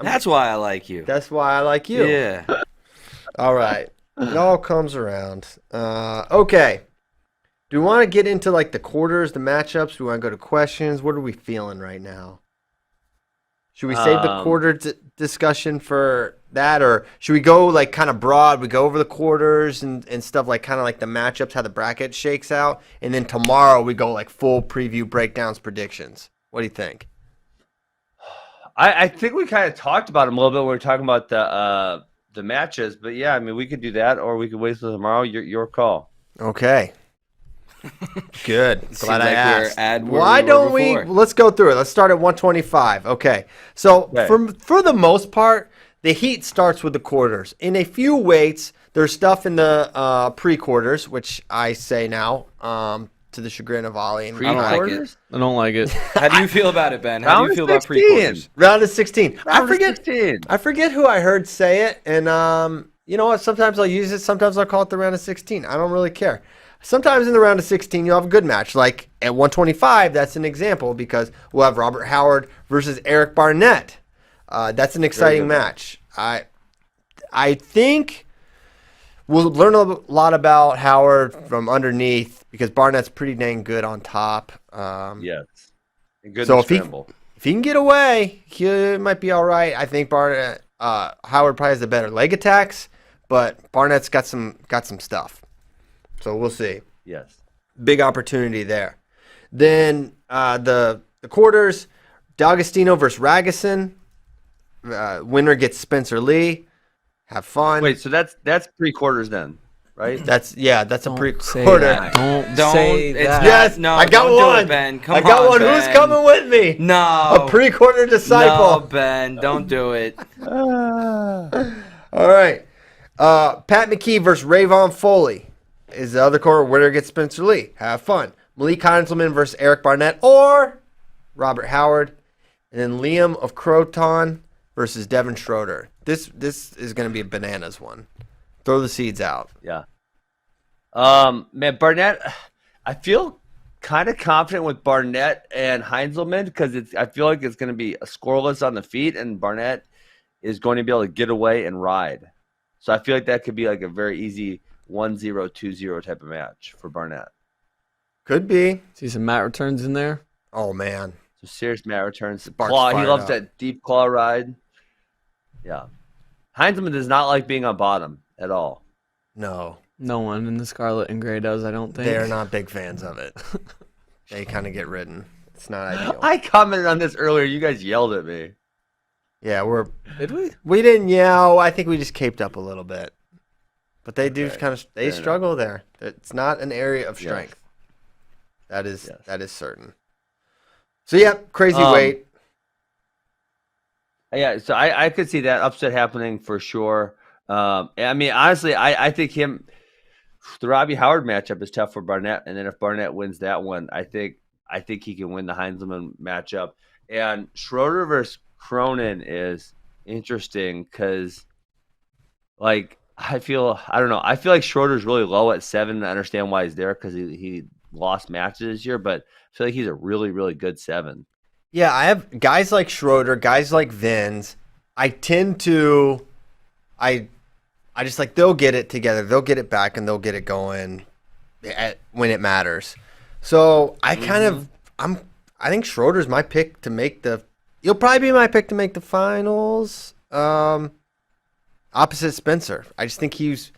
That's why I like you. That's why I like you. Yeah. All right. It all comes around. Okay. Do we want to get into like the quarters, the matchups? Do we want to go to questions? What are we feeling right now? Should we save the quarter discussion for that, or should we go like kind of broad? We go over the quarters and stuff, like kind of like the matchups, how the bracket shakes out, and then tomorrow we go like full preview, breakdowns, predictions. What do you think? I think we kind of talked about them a little bit when we were talking about the matches, but yeah, I mean, we could do that, or we could wait till tomorrow. Your call. Okay. Good. Glad I asked. Why don't we? Let's go through it. Let's start at 125. Okay. So for the most part, the heat starts with the quarters. In a few weights, there's stuff in the pre-quarters, which I say now to the chagrin of Ollie. I don't like it. I don't like it. How do you feel about it, Ben? How do you feel about 16. pre-quarters? Round of 16. Sixteen. I forget who I heard say it, and you know what? Sometimes I'll use it. Sometimes I'll call it the round of 16. I don't really care. Sometimes in the round of 16, you'll have a good match. Like at 125, that's an example because we'll have Robert Howard versus Eric Barnett. That's an exciting match. I think we'll learn a lot about Howard from underneath because Barnett's pretty dang good on top. Yes. And good so in scramble. if he can get away, he might be all right. I think Howard probably has the better leg attacks, but Barnett's got some stuff. So we'll see. Yes. Big opportunity there. Then the quarters, D'Agostino versus Ragusan. Winner gets Spencer Lee. Have fun. Wait, so that's pre-quarters then, right? That's a Don't pre-quarter. say that. Don't say it's that. Yes, no, I got don't do one. it, Ben. Come I got on, one. Ben. Who's coming with me? No. A pre-quarter disciple. No, Ben, don't do it. All right. Pat McKee versus Rayvon Foley is the other quarter. Winner gets Spencer Lee. Have fun. Malik Heinzelman versus Eric Barnett or Robert Howard. And then Liam of Croton versus Devin Schroeder. This is going to be a bananas one. Throw the seeds out. Yeah. Man, Barnett, I feel kind of confident with Barnett and Heinzelman because I feel like it's going to be a scoreless on the feet, and Barnett is going to be able to get away and ride. So I feel like that could be like a very easy 1-0, 2-0 type of match for Barnett. Could be. See some mat returns in there. Oh, man. So serious mat returns. Sparks Claw, he fired loves up. that deep claw ride. Yeah. Heinzelman does not like being on bottom at all. No. No one in the Scarlet and Gray does, I don't think. They are not big fans of it. They kind of get ridden. It's not ideal. I commented on this earlier. You guys yelled at me. Yeah, Did we? we didn't yell. I think we just caped up a little bit. But they do Okay. kind of Fair struggle there. It's not an area of strength. Yes. That is certain. So yeah, crazy weight. Yeah, so I could see that upset happening for sure. I mean, honestly, I think the Robbie Howard matchup is tough for Barnett, and then if Barnett wins that one, I think he can win the Heinzelman matchup. And Schroeder versus Cronin is interesting because, like, I feel like Schroeder's really low at 7. I understand why he's there because he lost matches this year, but I feel like he's a really, really good 7. Yeah, I have guys like Schroeder, guys like Vins. I tend to, I just like they'll get it together, they'll get it back, and they'll get it going when it matters. So I I think Schroeder's my pick to make the. He'll probably be my pick to make the finals. Opposite Spencer, I just think he's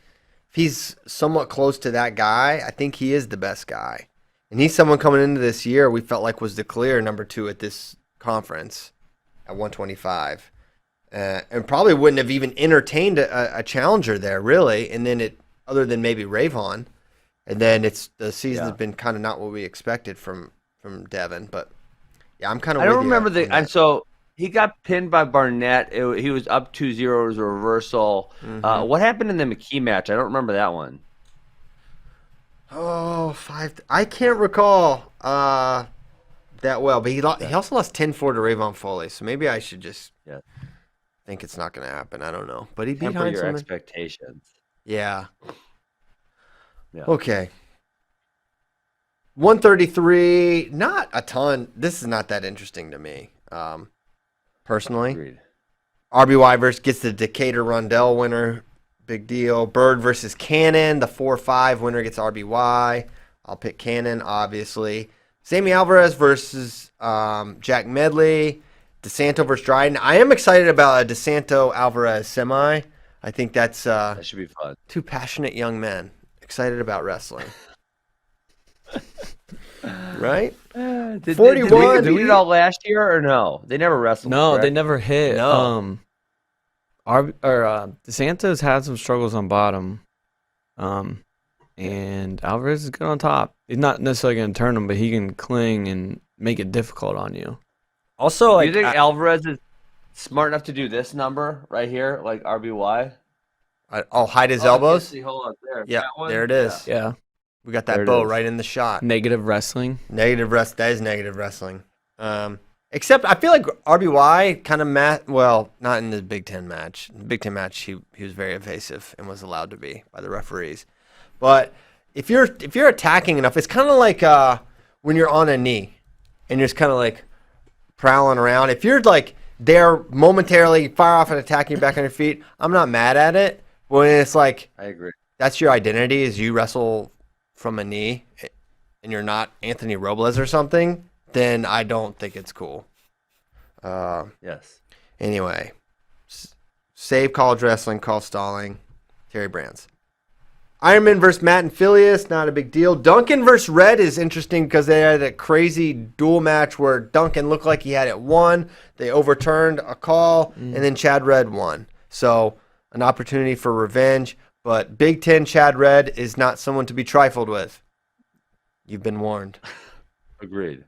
somewhat close to that guy. I think he is the best guy. And he's someone coming into this year we felt like was the clear number 2 at this conference at 125. And probably wouldn't have even entertained a challenger there, really. And then other than maybe Rayvon. And then the season's been kind of not what we expected from Devin. But yeah, I'm kind of. I don't remember and so he got pinned by Barnett. He was up 2-0. It was a reversal. Mm-hmm. What happened in the McKee match? I don't remember that one. Oh, 5. I can't recall that well, but he also lost 10-4 to Rayvon Foley, so maybe I should just think it's not going to happen. I don't know, but he beat Temper your Heinzelman. expectations. Yeah. Yeah. Okay. 133, not a ton. This is not that interesting to me, personally. Agreed. RBY versus gets the Decatur Rundell winner. Big deal. Bird versus Cannon. The 4-5 winner gets RBY. I'll pick Cannon, obviously. Sammy Alvarez versus Jack Medley. DeSanto versus Dryden. I am excited about a DeSanto Alvarez semi. I think that's That should be fun. two passionate young men excited about wrestling. Right? Did 41. Did we it all last year or no? They never wrestled. No, correct? they never hit. No. DeSanto's had some struggles on bottom. And Alvarez is good on top. He's not necessarily going to turn him, but he can cling and make it difficult on you. Also, Do you think Alvarez is smart enough to do this number right here, like RBY? I'll hide his elbows. See, hold on there. Yeah, That one? there it is. Yeah. We got There that it bow is. right in the shot. Negative wrestling. That is negative wrestling. Except I feel like RBY kind of well, not in the Big Ten match. In the Big Ten match, he was very evasive and was allowed to be by the referees. But if you're attacking enough, it's kind of like when you're on a knee and you're just kind of like prowling around. If you're like there momentarily, fire off and attacking back on your feet, I'm not mad at it. When it's like I agree. that's your identity is you wrestle from a knee and you're not Anthony Robles or something, then I don't think it's cool. Yes. Anyway, save college wrestling, call stalling. Terry Brands. Ironman versus Matt and Phileas, not a big deal. Duncan versus Red is interesting because they had a crazy duel match where Duncan looked like he had it won. They overturned a call, and then Chad Red won. So an opportunity for revenge. But Big Ten Chad Red is not someone to be trifled with. You've been warned. Agreed.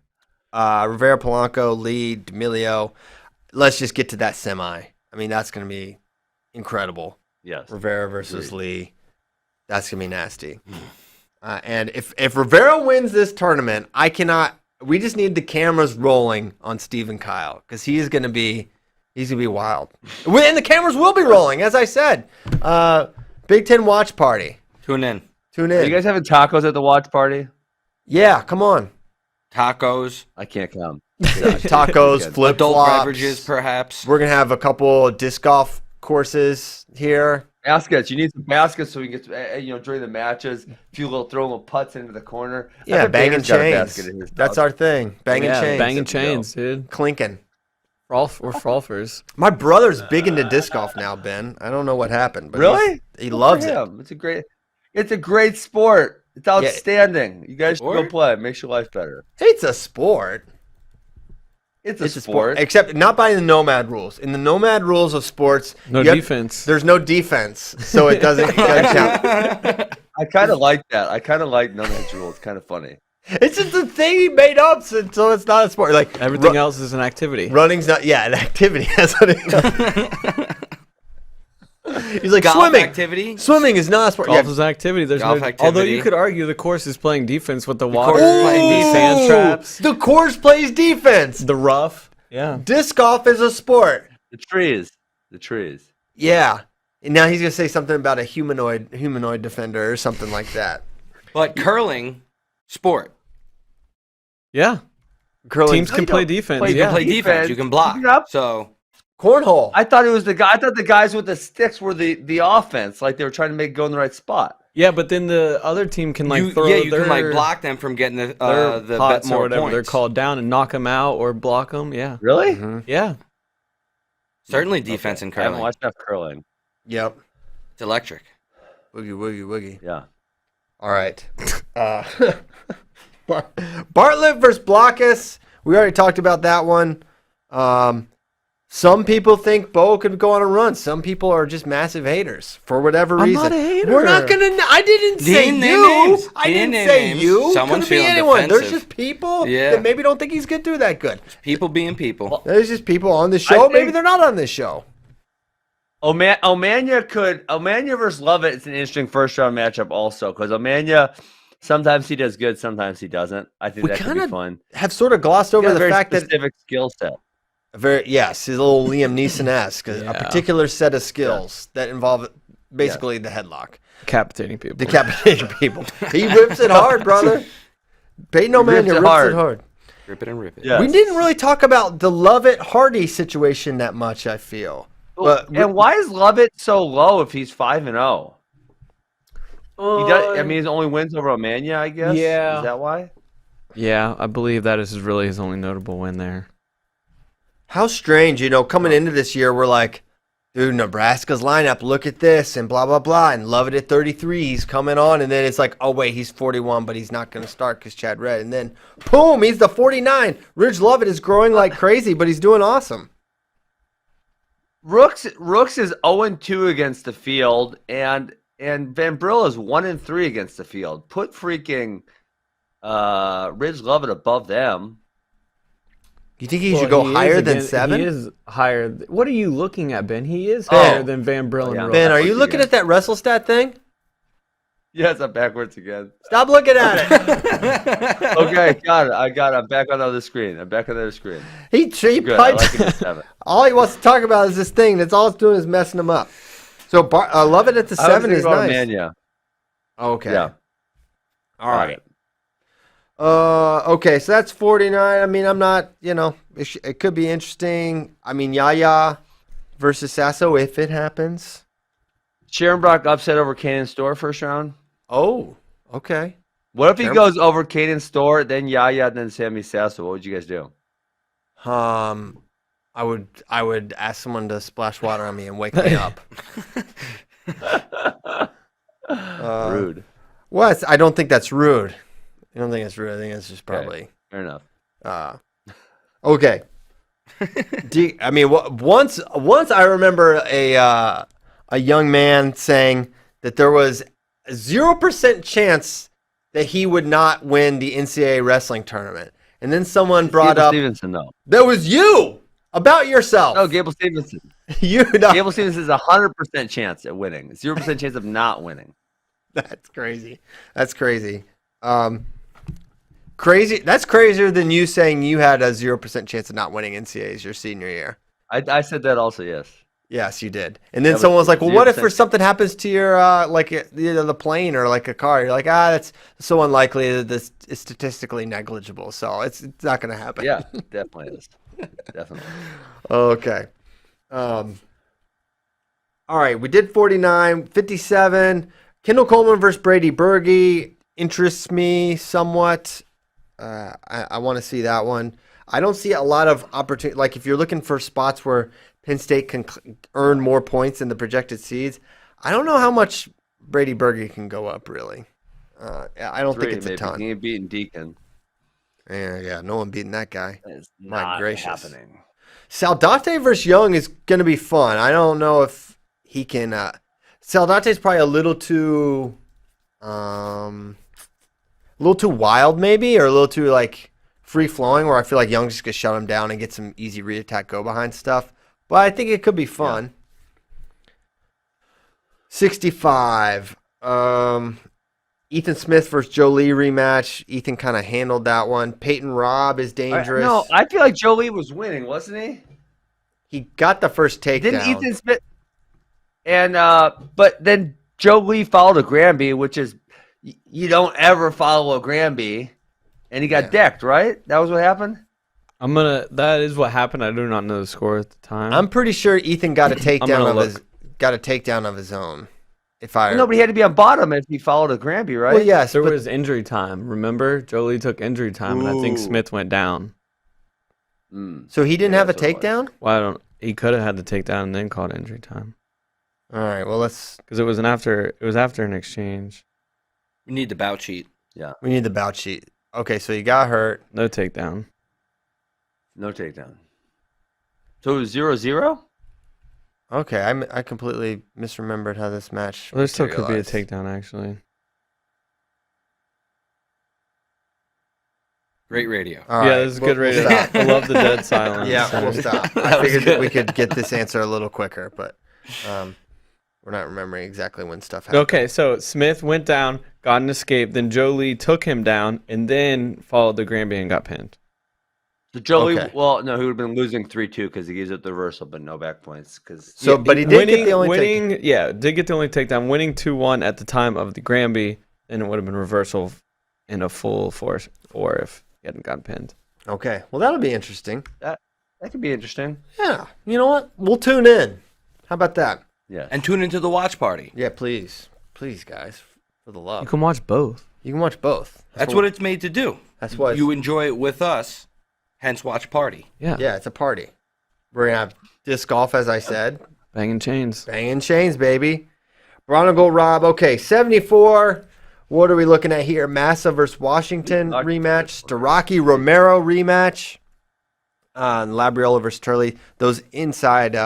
Rivera Polanco, Lee, D'Amelio. Let's just get to that semi. I mean, that's going to be incredible. Yes. Rivera versus Agreed. Lee. That's going to be nasty. And if Rivera wins this tournament, we just need the cameras rolling on Steve Kyle because he's going to be wild. And the cameras will be rolling, as I said. Big Ten watch party. Tune in. Are you guys having tacos at the watch party? Yeah, come on. Tacos, I can't come. Tacos, flip adult flops. beverages, perhaps. We're going to have a couple disc golf courses here. Baskets. You need some baskets so we can get during the matches, throw little putts into the corner. I Yeah, bet banging Banner's got a chains. basket in his That's house. our thing. Banging chains. Banging chains, dude. Clinking. We're frolfers. My brother's big into disc golf now, Ben. I don't know what happened, but Really? he Good loves for it. him. It's a great sport. It's outstanding. You guys should go Sport? play. It makes your life better. It's a sport. It's a sport. Except not by the nomad rules. In the nomad rules of sports, No you have- defense. there's no defense, so it doesn't count. I kind of like that. I kind of like Nomad's rule. It's kind of funny. It's just a thing he made up, so it's not a sport. Like Everything else is an activity. running's not. Yeah, an activity. That's what it is. He's like Golf swimming. activity. Swimming is not a sport. Golf Yeah. is an activity. There's Golf no, activity. although you could argue the course is playing defense with the water, course is playing the defense. sand traps, The course plays defense. the rough. Yeah. Disc golf is a sport. The trees. Yeah. And now he's gonna say something about a humanoid defender or something like that. But curling, sport. Yeah. Curling. Teams can play defense. You yeah. can play defense. You can block. Yep. So Cornhole. I thought the guys with the sticks were the offense, like they were trying to make it go in the right spot. Yeah, but then the other team can like throw you their, can like block them from getting the their pots more or whatever points. they're called down and knock them out or block them. Yeah. Really? Yeah. Certainly defense in I haven't curling. watched enough curling. Yep. It's electric. Woogie, woogie, woogie. Yeah. All right. Bartlett versus Blockus. We already talked about that one. Some people think Bo could go on a run. Some people are just massive haters for whatever I'm reason. not a hater. We're not gonna. I didn't say didn't name you. names. I He didn't didn't say name names. you. Someone's Could be feeling anyone. There's defensive. just people Yeah. that maybe don't think he's gonna do that good. People being people. There's just people on the show. think- Maybe they're not on this show. Omania versus Lovett. It's an interesting first round matchup also because Omania sometimes he does good, sometimes he doesn't. I think We that could kinda be fun. Have sort of glossed over He's got a the very fact that specific skill set. his little Liam Neeson-esque, a Yeah. particular set of skills that involve basically the headlock. Decapitating people. Decapitating people. He rips it hard, brother. Peyton O'Mania rips it hard. Rip it and rip it. Yeah. We didn't really talk about the Lovett Hardy situation that much, I feel. But And why is Lovett so low if he's 5-0? He does. I mean, his only wins over Omania, I guess. Yeah. Is that why? Yeah, I believe that is really his only notable win there. How strange, coming into this year, we're like, dude, Nebraska's lineup, look at this, and blah, blah, blah, and Lovett at 33, he's coming on, and then it's like, oh, wait, he's 41, but he's not going to start because Chad Red, and then, boom, he's the 49. Ridge Lovett is growing like crazy, but he's doing awesome. Rooks is 0-2 against the field, and Van Brill is 1-3 against the field. Put freaking Ridge Lovett above them. You think he should go higher than 7? He is higher. What are you looking at, Ben? He is higher than Van Brillen. Yeah. Ben, are you looking at that WrestleStat thing? Yes, I'm backwards again. Stop looking at it. Okay, got it. I got it. I'm back on the other screen. He Good. I piped. like it at 7. All he wants to talk about is this thing. That's all it's doing is messing him up. So Love It at the 7 is nice. Mania. Okay. Yeah. All right. Okay, so that's 49. I mean, I'm not, it could be interesting. I mean, Yaya versus Sasso if it happens. Sharon Brock upset over Caden Store first round. Oh, okay. What if he goes over Caden Store, then Yaya, then Sammy Sasso? What would you guys do? I would ask someone to splash water on me and wake me up. Rude. What? I don't think that's rude. I don't think it's rude. I think it's just probably fair enough. Okay. Once I remember a young man saying that there was a 0% chance that he would not win the NCAA wrestling tournament, and then someone brought up Stevenson. No, that was you about yourself. No, Gable Stevenson. Gable Stevenson is 100% chance at winning. 0% chance of not winning. That's crazy. Crazy. That's crazier than you saying you had a 0% chance of not winning NCAAs your senior year. I said that also. Yes, you did. And then someone was like, "Well, what if something happens to your the plane or like a car?" You're like, that's so unlikely that this is statistically negligible, so it's not going to happen. Yeah, definitely is. Definitely. Okay. All right, we did 49, 57. Kendall Coleman versus Brady Berge interests me somewhat. I want to see that one. I don't see a lot of opportunity. Like if you're looking for spots where Penn State can earn more points than the projected seeds, I don't know how much Brady Berge can go up, really. I don't think it's a ton. He ain't beating Deacon. Yeah, no one beating that guy. It's My not gracious. happening. Saldate versus Young is going to be fun. I don't know if he can. Saldate's probably a little too wild, maybe, or a little too free flowing. Where I feel like Young's just gonna shut him down and get some easy re-attack go behind stuff. But I think it could be fun. Yeah. 65. Ethan Smith versus Joe Lee rematch. Ethan kind of handled that one. Peyton Robb is dangerous. No, I feel like Joe Lee was winning, wasn't he? He got the first takedown. Didn't Ethan Smith? And but then Joe Lee followed a Granby, which is you don't ever follow a Granby, and he got decked, right? That was what happened. That is what happened. I do not know the score at the time. I'm pretty sure Ethan got a takedown of his own. Nobody had to be on bottom if he followed a Granby, right? Well, yes, there was injury time. Remember, Jolie took injury time, and I think Smith went down. So he didn't have a takedown? Well, he could have had the takedown and then called injury time. All right, well because it was after an exchange. We need the bout sheet. Yeah, we need the bout sheet. Okay, so he got hurt. No takedown. No takedown. So it was 0-0? Okay, I completely misremembered how this match. Well, there still could be a takedown, actually. Great radio. All right, this is good radio. I love the dead silence. Yeah, we'll stop. I figured we could get this answer a little quicker, but we're not remembering exactly when stuff happened. Okay, so Smith went down, got an escape, then Joe Lee took him down, and then followed the Granby and got pinned. So Joey, well, no, he would have been losing 3-2 because he gives up the reversal, but no back points. But he did get the only takedown. Yeah, did get the only takedown, winning 2-1 at the time of the Granby, and it would have been reversal in a full force or if he hadn't gotten pinned. Okay, well that'll be interesting. That could be interesting. Yeah, you know what? We'll tune in. How about that? Yeah, and tune into the watch party. Yeah, please, guys, for the love. You can watch both. You can watch both. That's what it's made to do. That's why you enjoy it with us. Hence, watch party. Yeah, it's a party. We're going to have disc golf, as I said. Banging chains. Banging chains, baby. Bronigal Rob. Okay, 74. What are we looking at here? Massa versus Washington rematch. Staraki Romero rematch. And Labriola versus Turley. Those inside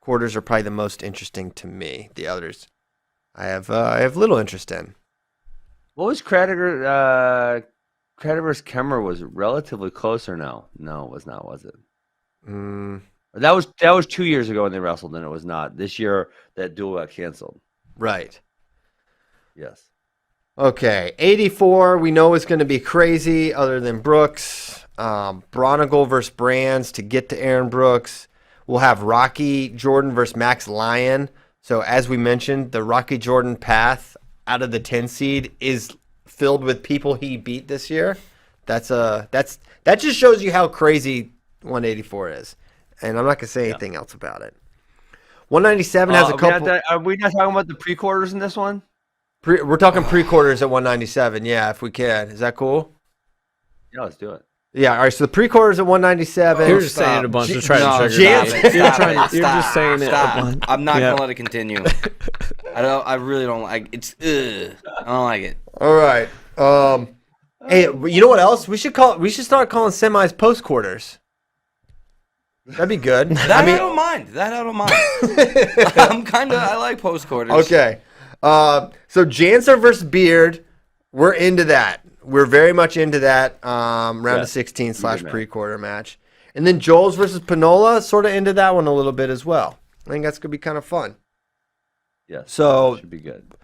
quarters are probably the most interesting to me. The others I have little interest in. What was Creditor versus Kemmer was relatively close or no? No, it was not, was it? That was 2 years ago when they wrestled, and it was not. This year, that duel got canceled. Right. Yes. Okay, 84. We know it's going to be crazy other than Brooks. Bronigal versus Brands to get to Aaron Brooks. We'll have Rocky Jordan versus Max Lyon. So as we mentioned, the Rocky Jordan path out of the 10 seed is filled with people he beat this year. That just shows you how crazy 184 is. And I'm not going to say anything else about it. 197 has a couple. Are we not talking about the pre-quarters in this one? We're talking pre-quarters at 197. Yeah, if we can. Is that cool? Yeah, let's do it. Yeah, all right, so the pre-quarters at 197. You're just saying it a bunch to try to trigger Jans- You're just saying it a bunch. I'm not gonna let it continue. I really don't like it's. I don't like it. All right. Hey, you know what else? We should start calling semis post-quarters. That'd be good. I don't mind. I like post quarters. Okay. So Janser versus Beard, we're into that. We're very much into that round of 16 / pre-quarter match. And then Joel's versus Panola, sort of into that one a little bit as well. I think that's going to be kind of fun. Yes. So should be good.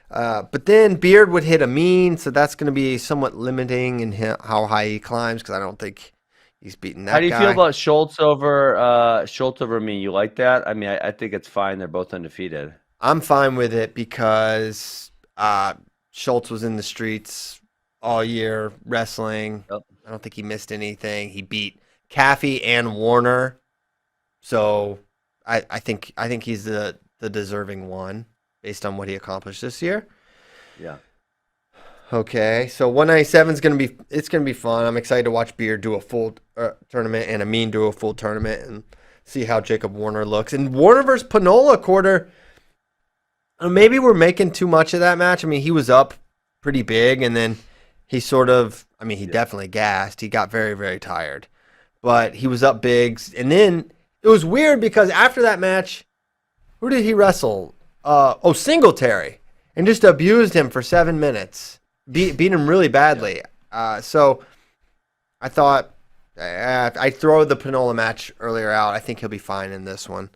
But then Beard would hit Amin, so that's going to be somewhat limiting in how high he climbs because I don't think he's beating that guy. How do you feel about Schultz over Amin? You like that? I mean, I think it's fine. They're both undefeated. I'm fine with it because Schultz was in the streets all year wrestling. Yep. I don't think he missed anything. He beat Caffey and Warner, so I think he's the deserving one based on what he accomplished this year. Yeah. Okay, so 197 is gonna be fun. I'm excited to watch Beard do a full tournament and Amin do a full tournament and see how Jacob Warner looks. And Warner versus Panola quarter. Maybe we're making too much of that match. I mean, he was up pretty big, and then he definitely gassed. He got very, very tired. But he was up big. And then it was weird because after that match, who did he wrestle? Singletary. And just abused him for 7 minutes. Beat him really badly. So I thought I throw the Panola match earlier out. I think he'll be fine in this one.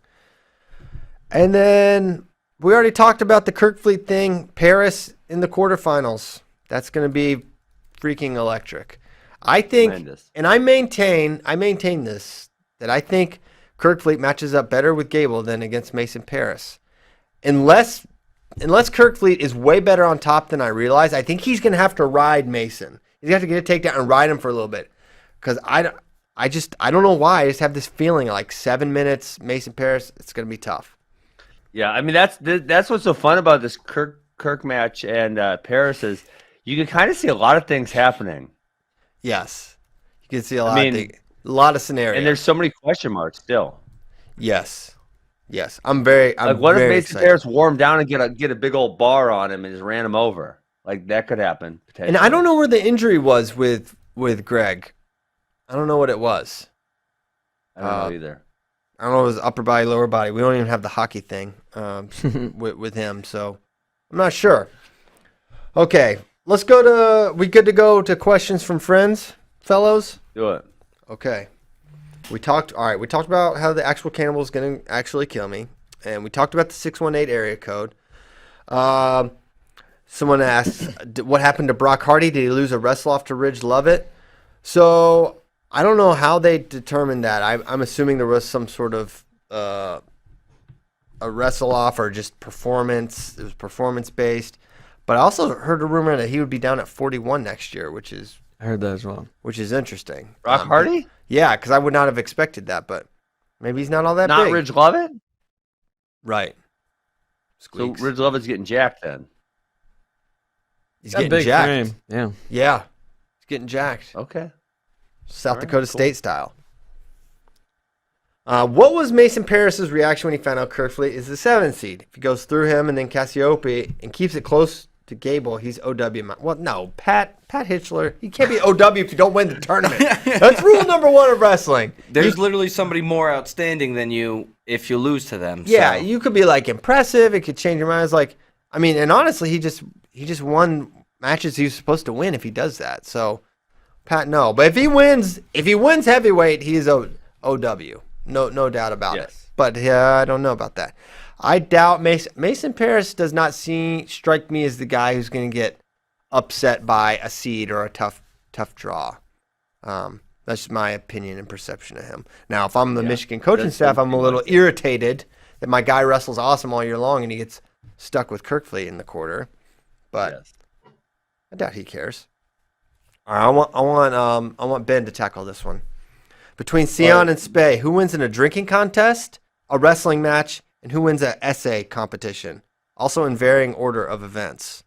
And then we already talked about the Kirkfleet thing. Paris in the quarterfinals. That's going to be freaking electric. I think, Tremendous. and I maintain this, that I think Kirkfleet matches up better with Gable than against Mason Paris. Unless Kirkfleet is way better on top than I realize, I think he's going to have to ride Mason. He's going to have to get a takedown and ride him for a little bit. Because I don't know why. I just have this feeling like 7 minutes, Mason Paris, it's going to be tough. Yeah, I mean that's what's so fun about this Kirk match and Paris is you can kind of see a lot of things happening. Yes, you can see a lot of scenarios, and there's so many question marks still. Yes, I'm very what if Mason excited. Paris wore him down and get a big old bar on him and just ran him over? Like that could happen potentially. And I don't know where the injury was with Greg. I don't know what it was. I don't know either. I don't know if it was upper body, lower body. We don't even have the hockey thing with him, so I'm not sure. Okay, let's go to. We good to go to questions from friends, fellows? Do it. Okay. We talked about how the actual cannibal is going to actually kill me, and we talked about the 618 area code. Someone asked, what happened to Brock Hardy? Did he lose a wrestle off to Ridge Lovett? So I don't know how they determined that. I'm assuming there was some sort of a wrestle off or just performance. It was performance based. But I also heard a rumor that he would be down at 41 next year, which is I heard that as well. Which is interesting. Brock Hardy? Yeah, because I would not have expected that, but maybe he's not all that Not big. Ridge Lovett? Right. Squeaks. So Ridge Lovett's getting jacked then. He's Got getting big jacked. frame. Yeah. Yeah. He's getting jacked. Okay. South All right, Dakota cool. State style. What was Mason Paris' reaction when he found out Kerfleet is the 7th seed? If he goes through him and then Cassiope and keeps it close to Gable, he's OW. Well, no, Pat Hitchler. He can't be OW if you don't win the tournament. That's rule number 1 of wrestling. There's literally somebody more outstanding than you if you lose to them. Yeah, so. you could be like impressive. It could change your mind. It's like, I mean, and honestly, he just won matches he was supposed to win if he does that. So, Pat, no. But if he wins heavyweight, he is OW. No doubt about it. But I don't know about that. I doubt Mason Paris does not strike me as the guy who's going to get upset by a seed or a tough draw. That's my opinion and perception of him. Now, if I'm the Michigan coaching staff, I'm a little irritated that my guy wrestles awesome all year long and he gets stuck with Kerfleet in the quarter. But I doubt he cares. All right, I want Ben to tackle this one. Between Sion and Spey, who wins in a drinking contest, a wrestling match, and who wins an essay competition? Also in varying order of events.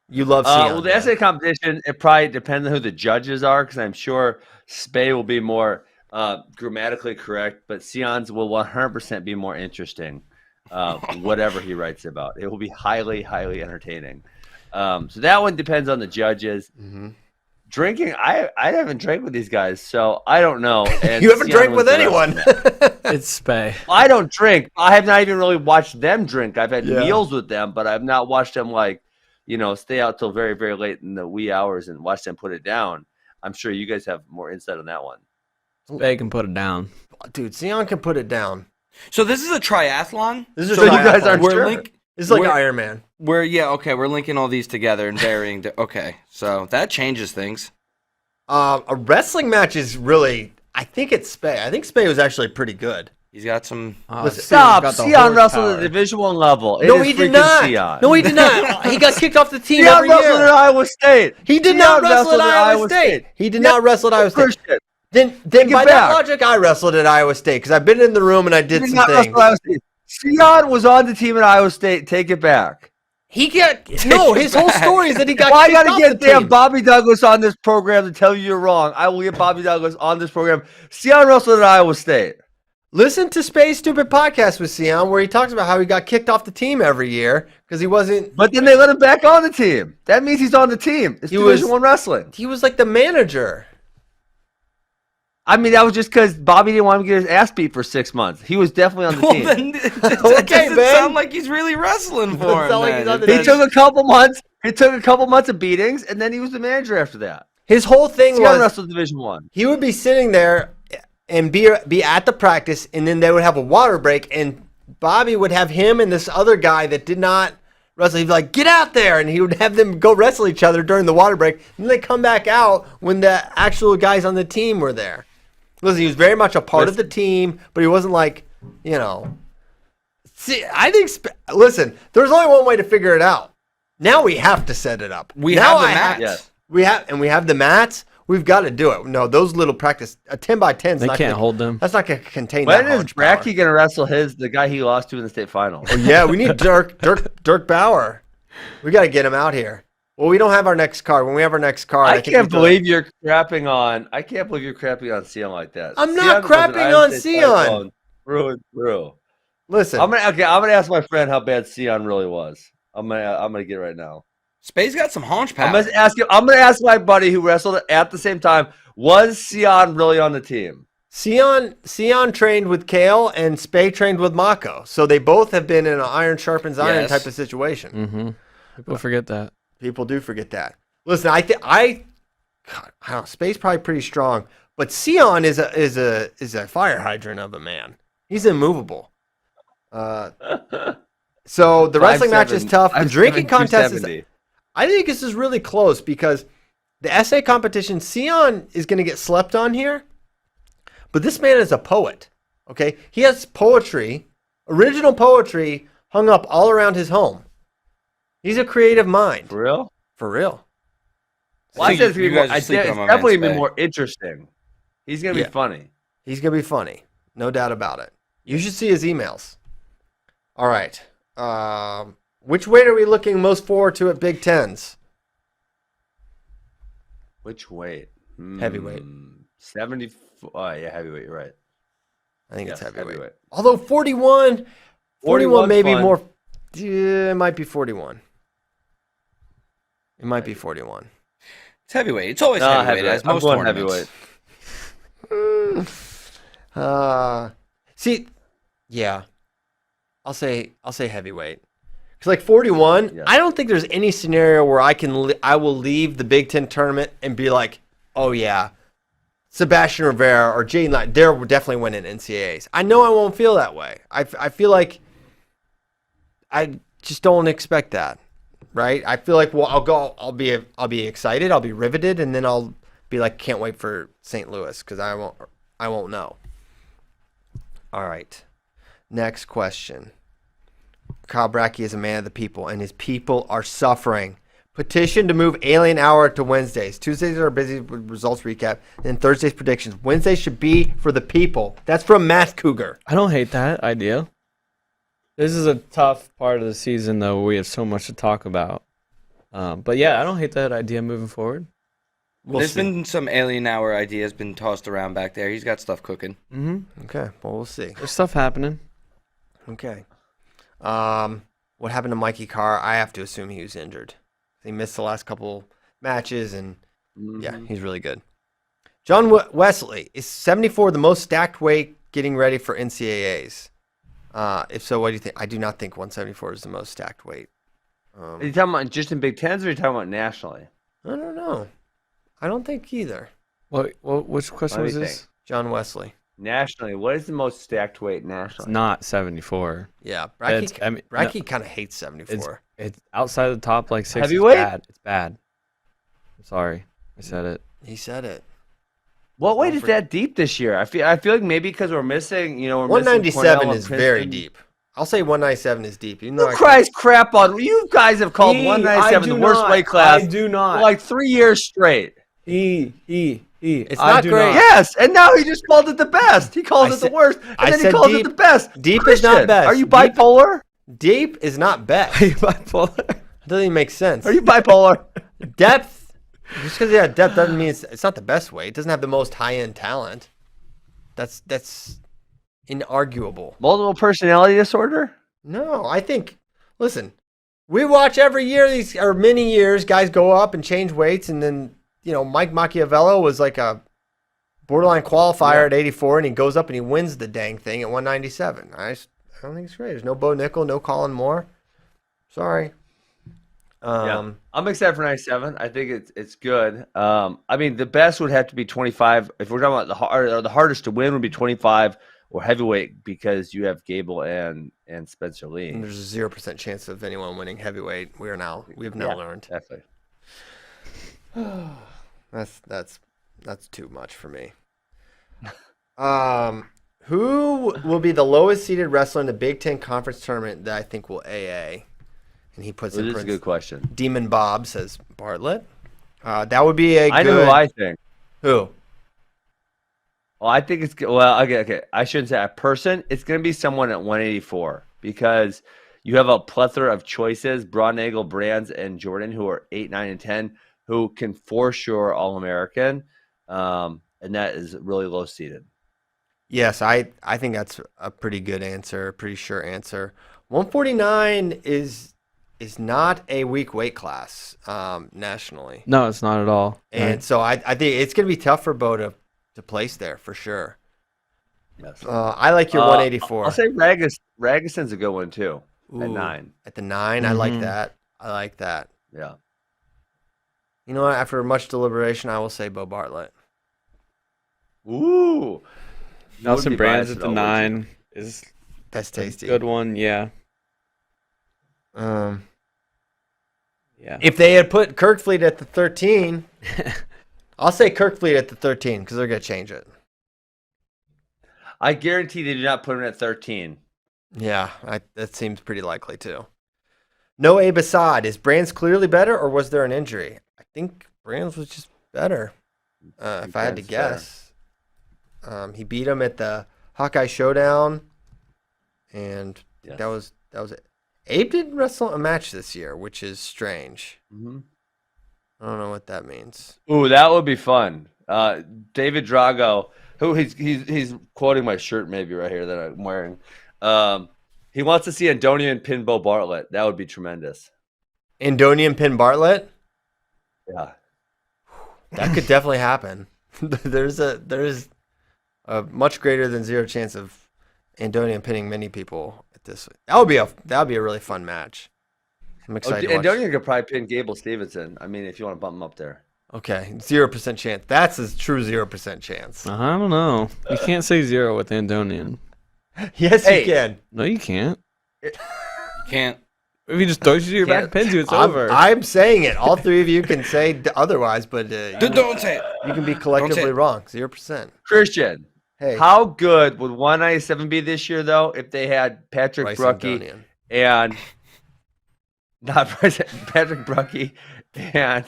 You love Sion. Well, the essay competition, it probably depends on who the judges are, because I'm sure Spey will be more grammatically correct, but Sion's will 100% be more interesting, whatever he writes about. It will be highly, highly entertaining. So that one depends on the judges. Mm-hmm. Drinking, I haven't drank with these guys, so I don't know. And you haven't drank with anyone. It's Spey. I don't drink. I have not even really watched them drink. I've had meals with them, but I've not watched them stay out till very, very late in the wee hours and watch them put it down. I'm sure you guys have more insight on that one. Spey can put it down. Dude, Sion can put it down. So this is a triathlon? This is so you guys aren't sure? It's like Iron Man. We're linking all these together and varying. Okay, so that changes things. A wrestling match is really, I think it's Spey. I think Spey was actually pretty good. He's got some. Stop! Sion wrestled at Division I level. No, he did not. Sion. No, he did not. He got kicked off the team Sion every wrestled year. at Iowa State. He did not wrestle at Iowa State. He did not wrestle at Iowa State. Christian. Then by that logic, I wrestled at Iowa State because I've been in the room and I did some things. Sion was on the team at Iowa State. Take it back. His whole story is that he got I kicked got off to get the team. damn Bobby Douglas on this program to tell you you're wrong. I will get Bobby Douglas on this program. Sion wrestled at Iowa State. Listen to Spey's stupid podcast with Sion where he talks about how he got kicked off the team every year because he wasn't. But then they let him back on the team. That means he's on the team. It's Division I wrestling. He was like the manager. I mean, that was just because Bobby didn't want him to get his ass beat for 6 months. He was definitely on the team. Then it doesn't sound like he's really wrestling for him. He took a couple months. He took a couple months of beatings, and then he was the manager after that. His whole thing was wrestled Division I. He would be sitting there and be at the practice, and then they would have a water break, and Bobby would have him and this other guy that did not wrestle. He'd be like, "Get out there!" and he would have them go wrestle each other during the water break. And then they come back out when the actual guys on the team were there. Listen, he was very much a part of the team, but he wasn't like, See, I think. Listen, there's only one way to figure it out. Now we have to set it up. We have the mats. Yes. We have the mats. We've got to do it. No, those little practice 10x10s. They can't hold them. That's not going to contain When that is much power. Bracky going to wrestle the guy he lost to in the state finals? Oh, yeah, we need Dirk Bauer. We got to get him out here. Well, we don't have our next card. When we have our next card, I can't believe you're crapping on. I can't believe you're crapping on Sion like that. I'm not crapping on Sion. Through. Listen, I'm gonna ask my friend how bad Sion really was. I'm gonna get it right now. Spey's got some haunch power. I'm gonna ask my buddy who wrestled at the same time. Was Sion really on the team? Sion trained with Kale and Spey trained with Mako, so they both have been in an iron sharpens iron type of situation. Mm-hmm. People forget that. People do forget that. Listen, I don't know, Spey's probably pretty strong, but Sion is a fire hydrant of a man. He's immovable. So the wrestling match is tough. The drinking contest is. I think this is really close because the essay competition, Sion is going to get slept on here, but this man is a poet. Okay, he has poetry, original poetry, hung up all around his home. He's a creative mind. For real? For real. Well, I said it's definitely be more interesting. He's going to be funny. He's going to be funny. No doubt about it. You should see his emails. All right. Which weight are we looking most forward to at Big Tens? Which weight? Heavyweight. 70. Oh, yeah, heavyweight. You're right. I think it's Yes, heavyweight. Although 41 may be more. Yeah, it might be 41. It might be 41. It's heavyweight. It's always heavyweight, as most tournaments. Heavyweight. See, yeah, I'll say heavyweight. Because like 41, I don't think there's any scenario where I will leave the Big Ten tournament and be like, oh yeah, Sebastian Rivera or Jaden Knight, they're definitely winning NCAAs. I know I won't feel that way. I feel like I just don't expect that, right? I feel like I'll be excited, I'll be riveted, and then I'll be like, can't wait for St. Louis because I won't know. All right, next question. Kyle Brackey is a man of the people, and his people are suffering. Petition to move Alien Hour to Wednesdays. Tuesdays are busy with results recap, and Thursdays predictions. Wednesdays should be for the people. That's from Math Cougar. I don't hate that idea. This is a tough part of the season, though. We have so much to talk about. But yeah, I don't hate that idea moving forward. There's been some Alien Hour ideas been tossed around back there. He's got stuff cooking. Mm-hmm. Okay, well, we'll see. There's stuff happening. Okay. What happened to Mikey Carr? I have to assume he was injured. He missed the last couple matches, and yeah, he's really good. John Wesley, is 74 the most stacked weight getting ready for NCAAs? If so, what do you think? I do not think 174 is the most stacked weight. Are you talking about just in Big Tens, or are you talking about nationally? I don't know. I don't think either. Which question was this? John Wesley. Nationally, what is the most stacked weight nationally? It's not 74. Yeah, Brackey kind of hates 74. It's outside the top like 6. Heavyweight? It's bad. I'm sorry. I said it. He said it. What weight is that deep this year? I feel like maybe because we're missing, 197 is very deep. I'll say 197 is deep. Who cries crap on you guys have called 197 the worst weight class. I do not. For like 3 years straight. It's not great. Yes, and now he just called it the best. He called it the worst, and then he called it the best. Deep is not best. Are you bipolar? Deep is not best. Are you bipolar? It doesn't even make sense. Are you bipolar? Depth, just because you have depth doesn't mean it's not the best way. It doesn't have the most high-end talent. That's inarguable. Multiple personality disorder? No, I think, listen, we watch every year, many years, guys go up and change weights, and then, Mike Machiavello was like a borderline qualifier at 84, and he goes up and he wins the dang thing at 197. I don't think it's great. There's no Bo Nickel, no Colin Moore. Sorry. I'm excited for 97. I think it's good. The best would have to be 25. If we're talking about the hardest to win would be 25 or heavyweight, because you have Gable and Spencer Lee. And there's a 0% chance of anyone winning heavyweight. We have now learned. Definitely. That's too much for me. Who will be the lowest seeded wrestler in the Big Ten Conference tournament that I think will AA? And he puts This is a good question. Demon Bob, says Bartlett. That would be I know who I think. Who? Well, I think it's well. Okay. I shouldn't say a person. It's going to be someone at 184 because you have a plethora of choices: Braunagel, Brands, and Jordan, who are 8, 9, and 10, who can for sure All-American, and that is really low seeded. Yes, I think that's a pretty good answer, a pretty sure answer. 149 is not a weak weight class nationally. No, it's not at all. And so I think it's going to be tough for Bo to place there for sure. Yes. I like your 184. I'll say Ragason's a good one too. At 9. At the 9, I like that. Yeah. You know what? After much deliberation, I will say Bo Bartlett. Ooh. Nelson Brands at the 9 is that's tasty. Good one, yeah. Yeah. If they had put Kirkfleet at the 13, I'll say Kirkfleet at the 13 because they're going to change it. I guarantee they did not put him at 13. Yeah, that seems pretty likely too. No Abe Assad. Is Brands clearly better, or was there an injury? I think Brands was just better, if I had to guess. He beat him at the Hawkeye Showdown, and that was it. Abe didn't wrestle a match this year, which is strange. Mm-hmm. I don't know what that means. Ooh, that would be fun. David Drago Who he's quoting my shirt maybe right here that I'm wearing. He wants to see Andonian pin Bo Bartlett. That would be tremendous. Andonian pin Bartlett? Yeah. That could definitely happen. There's a much greater than zero chance of Andonian pinning many people at this. That would be a really fun match. I'm excited to watch. Andonian could probably pin Gable Stevenson. I mean, if you want to bump him up there. Okay, 0% chance. That's a true 0% chance. I don't know. You can't say 0 with Andonian. Yes, you can. No, you can't. You can't. If he just throws you to your back, pins you, it's over. I'm saying it. All three of you can say otherwise, but Don't say it. you can be collectively wrong. 0%. Christian, Hey, how good would 197 be this year, though, if they had Patrick Bryce Bruckey Andonian. and Patrick Bruckey and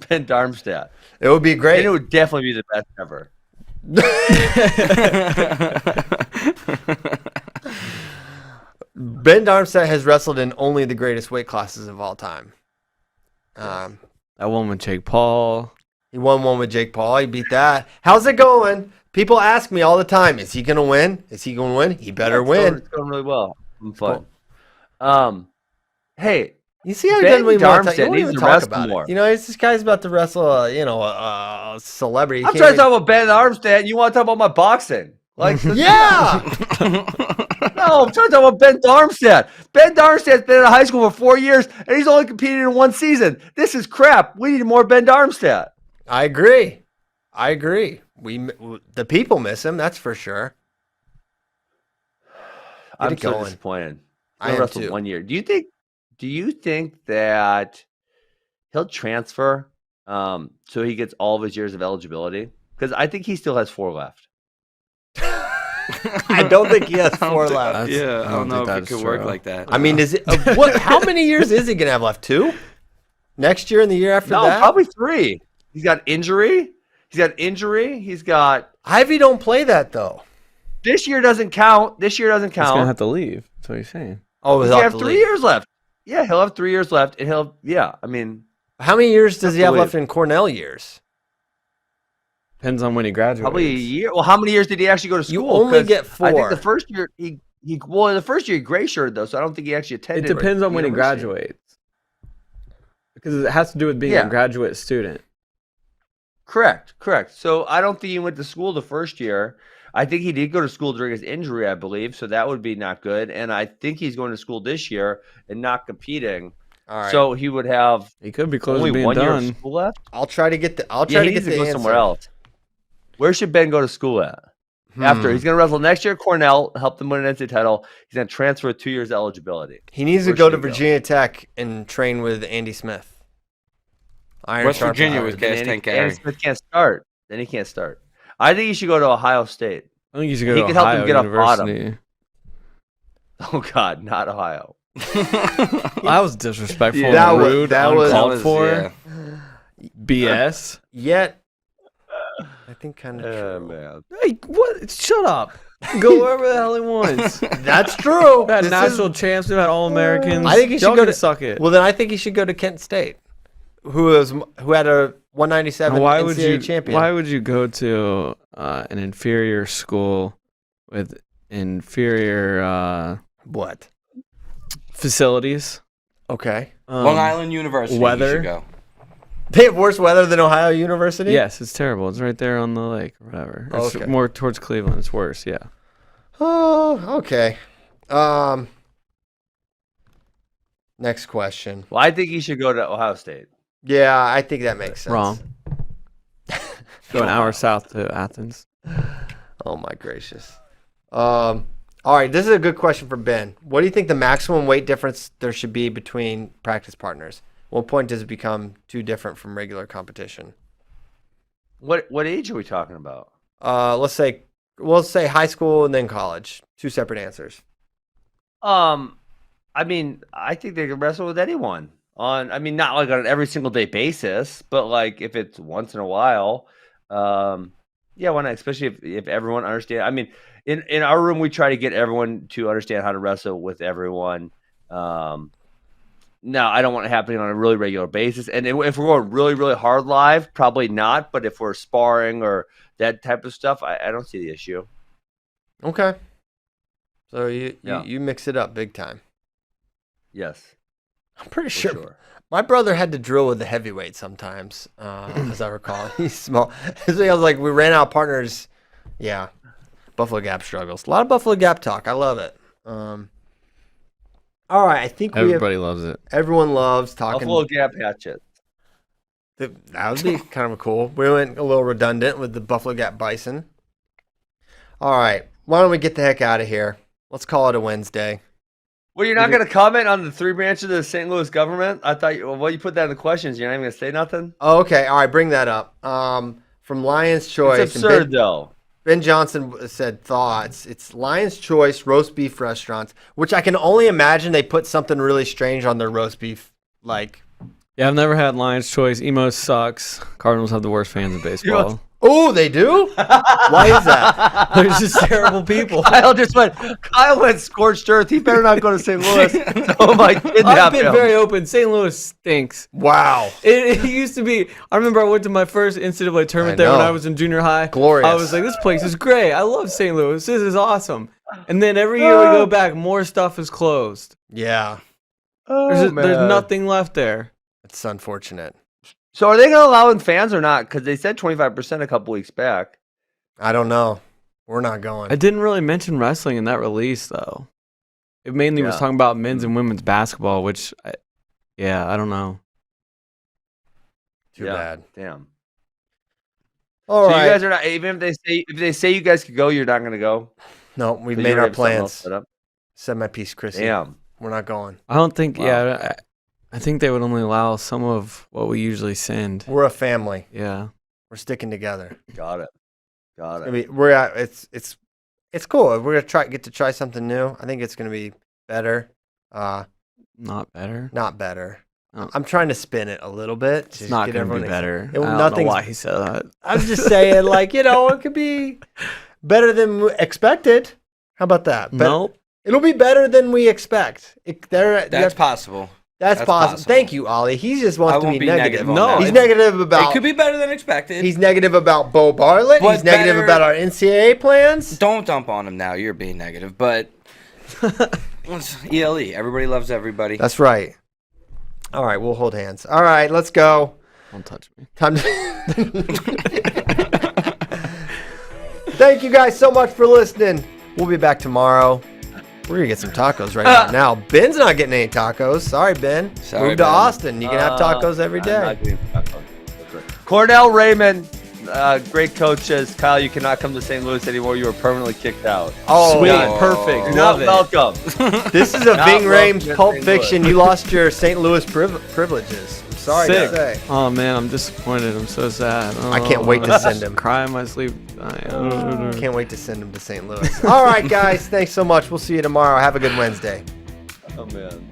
Ben Darmstadt? It would be great. And it would definitely be the best ever. Ben Darmstadt has wrestled in only the greatest weight classes of all time. That one with Jake Paul. He won one with Jake Paul. He beat that. How's it going? People ask me all the time, is he going to win? Is he going to win? He better win. It's going really well. I'm fun. Hey, You see how he Ben doesn't even want to Darmstadt needs to talk wrestle about more. it. This guy's about to wrestle a celebrity. He I'm can't trying to even- talk about Ben Armstead. You want to talk about my boxing? Like, Yeah! no, I'm trying to talk about Ben Darmstadt. Ben Darmstad's been in high school for 4 years, and he's only competed in one season. This is crap. We need more Ben Darmstadt. I agree. The people miss him, that's for sure. I'm it so going. disappointed. I He'll am wrestle too. 1 year. Do you think that he'll transfer so he gets all of his years of eligibility? Because I think he still has 4 left. I don't think he has 4 left. Yeah, I don't know think if it that's could work true. like that. I mean, is it how many years is he going to have left? 2? Next year and the year after No, that? probably 3. He's got injury. He's got Ivy don't play that though. this year doesn't count. He's going to count. have to leave. That's what he's saying. Oh, He'll have 3 years left. Yeah, he'll have 3 years left, and I mean, How many years does he have Absolutely. left in Cornell years? Depends on when he graduates. probably a year. Well, how many years did he actually go to school? You only 'Cause get 4. I think the first year he the first year he gray shirted though, so I don't think he actually It attended. depends on when he university. graduates. Because it has to do with being Yeah. a graduate student. Correct. So I don't think he went to school the first year. I think he did go to school during his injury, I believe. So that would be not good. And I think he's going to school this year and not competing. All right. So he would have He could be close only to being 1 year done. of school left. I'll try to get the He needs to go somewhere else. Where should Ben go to school at? After he's going to wrestle next year at Cornell, help them win an NCAA title. He's going to transfer with 2 years eligibility. He needs to Where go should to he go? Virginia Tech and train with Andy Smith. Iron West Sharp Virginia Howard. was Gas Then Tank Andy Gary. Smith can't start. Then he can't start. I think he should go to Ohio State. I think you should go He to could help him Ohio get off bottom. University. Oh God, not Ohio. That was disrespectful, That and was- rude, that was- uncalled That was- for. yeah. BS. Yet, I think kind of Oh true. man. Hey, what? Shut up. Go wherever the hell he wants. That's true. We've had This national is- champs. We've had All Americans. I think he should Y'all go can to suck it. Well, then I think he should go to Kent State, who had a 197 why NCAA would you? champion. Why would you go to an inferior school with inferior What? facilities? Okay. Long Island University. weather? You should go. They have worse weather than Ohio University? Yes, it's terrible. It's right there on the lake or whatever. It's Okay. more towards Cleveland. It's worse. Yeah. Oh, okay. Next question. Well, I think he should go to Ohio State. Yeah, I think that makes sense. Wrong. Go an hour south to Athens. Oh my gracious. All right, this is a good question for Ben. What do you think the maximum weight difference there should be between practice partners? What point does it become too different from regular competition? What age are we talking about? Let's say high school and then college. 2 separate answers. I mean, I think they can wrestle with anyone not like on an every single day basis, but like if it's once in a while, yeah, why not? Especially if everyone understands. I mean, in our room, we try to get everyone to understand how to wrestle with everyone. No, I don't want it happening on a really regular basis. And if we're going really, really hard live, probably not. But if we're sparring or that type of stuff, I don't see the issue. Okay. So you mix it up big time. Yes. I'm pretty For sure. My brother had to drill with the heavyweight sometimes, as I recall. He's small. So I was like, we ran out of partners. Yeah. Buffalo Gap struggles. A lot of Buffalo Gap talk. I love it. All right. I think Everybody loves it. Everyone loves talking. Buffalo Gap hatchet. That would be kind of cool. We went a little redundant with the Buffalo Gap Bison. All right. Why don't we get the heck out of here? Let's call it a Wednesday. Well, you're not going to comment on the 3 branches of the St. Louis government? I thought you put that in the questions. You're not even going to say nothing? Oh, okay. All right. Bring that up. From Lion's Choice. It's absurd, though. Ben Johnson said thoughts. It's Lion's Choice roast beef restaurants, which I can only imagine they put something really strange on their roast beef. Like, Yeah, I've never had Lion's Choice. Emo sucks. Cardinals have the worst fans in baseball. oh, they do? Why is that? They're just terrible people. Kyle went scorched earth. He better not go to St. Louis. So my kidnap I've been him. very open. St. Louis stinks. Wow. It used to be. I remember I went to my first NCAA tournament there when I was in junior high. Glorious. I was like, this place is great. I love St. Louis. This is awesome. And then every year we go back, more stuff is closed. Yeah. There's nothing left there. It's unfortunate. So are they going to allow in fans or not? Because they said 25% a couple weeks back. I don't know. We're not going. I didn't really mention wrestling in that release, though. It mainly was talking about men's and women's basketball, which, I don't know. Too bad. Damn. All right. You guys are not, even if they say you guys could go, you're not going to go? No, we've So made you our already have something else plans. set up? Said my piece, Chrissy. Damn. We're not going. I don't think, Wow. I think they would only allow some of what we usually send. We're a family. Yeah. We're sticking together. Got it. I mean, it's cool. We're gonna get to try something new. I think it's gonna be better. Not better. Not better. Oh. I'm trying to spin it a little bit. It's not going to be better. I don't know why he said that. I'm just saying, it could be better than expected. How about that? Nope. It'll be better than we expect. That's possible. That's possible. Thank you, Ollie. He just wants to be negative. No, he's negative about. It could be better than expected. He's negative about Bo Bartlett. But he's negative about our NCAA plans. Don't dump on him now. You're being negative, but it's ELE. Everybody loves everybody. That's right. All right, we'll hold hands. All right, let's go. Don't touch me. Time to. Thank you guys so much for listening. We'll be back tomorrow. We're going to get some tacos right about now. Ben's not getting any tacos. Sorry, Ben. Sorry, Move to Ben. Austin. You can have tacos every I'm day. not getting tacos. That's right. Cornell Raymond, great coaches. Kyle, you cannot come to St. Louis anymore. You were permanently kicked out. Oh, Sweet. God. Perfect. You're Love not welcome. This is a Not Ving Rhames welcome Pulp in St. Fiction. You lost your St. Louis privileges. I'm sorry Sick. to say. Oh, man, I'm disappointed. I'm so sad. I can't wait to send him. Cry in my sleep. Can't wait to send him to St. Louis. All right, guys. Thanks so much. We'll see you tomorrow. Have a good Wednesday. Oh, man.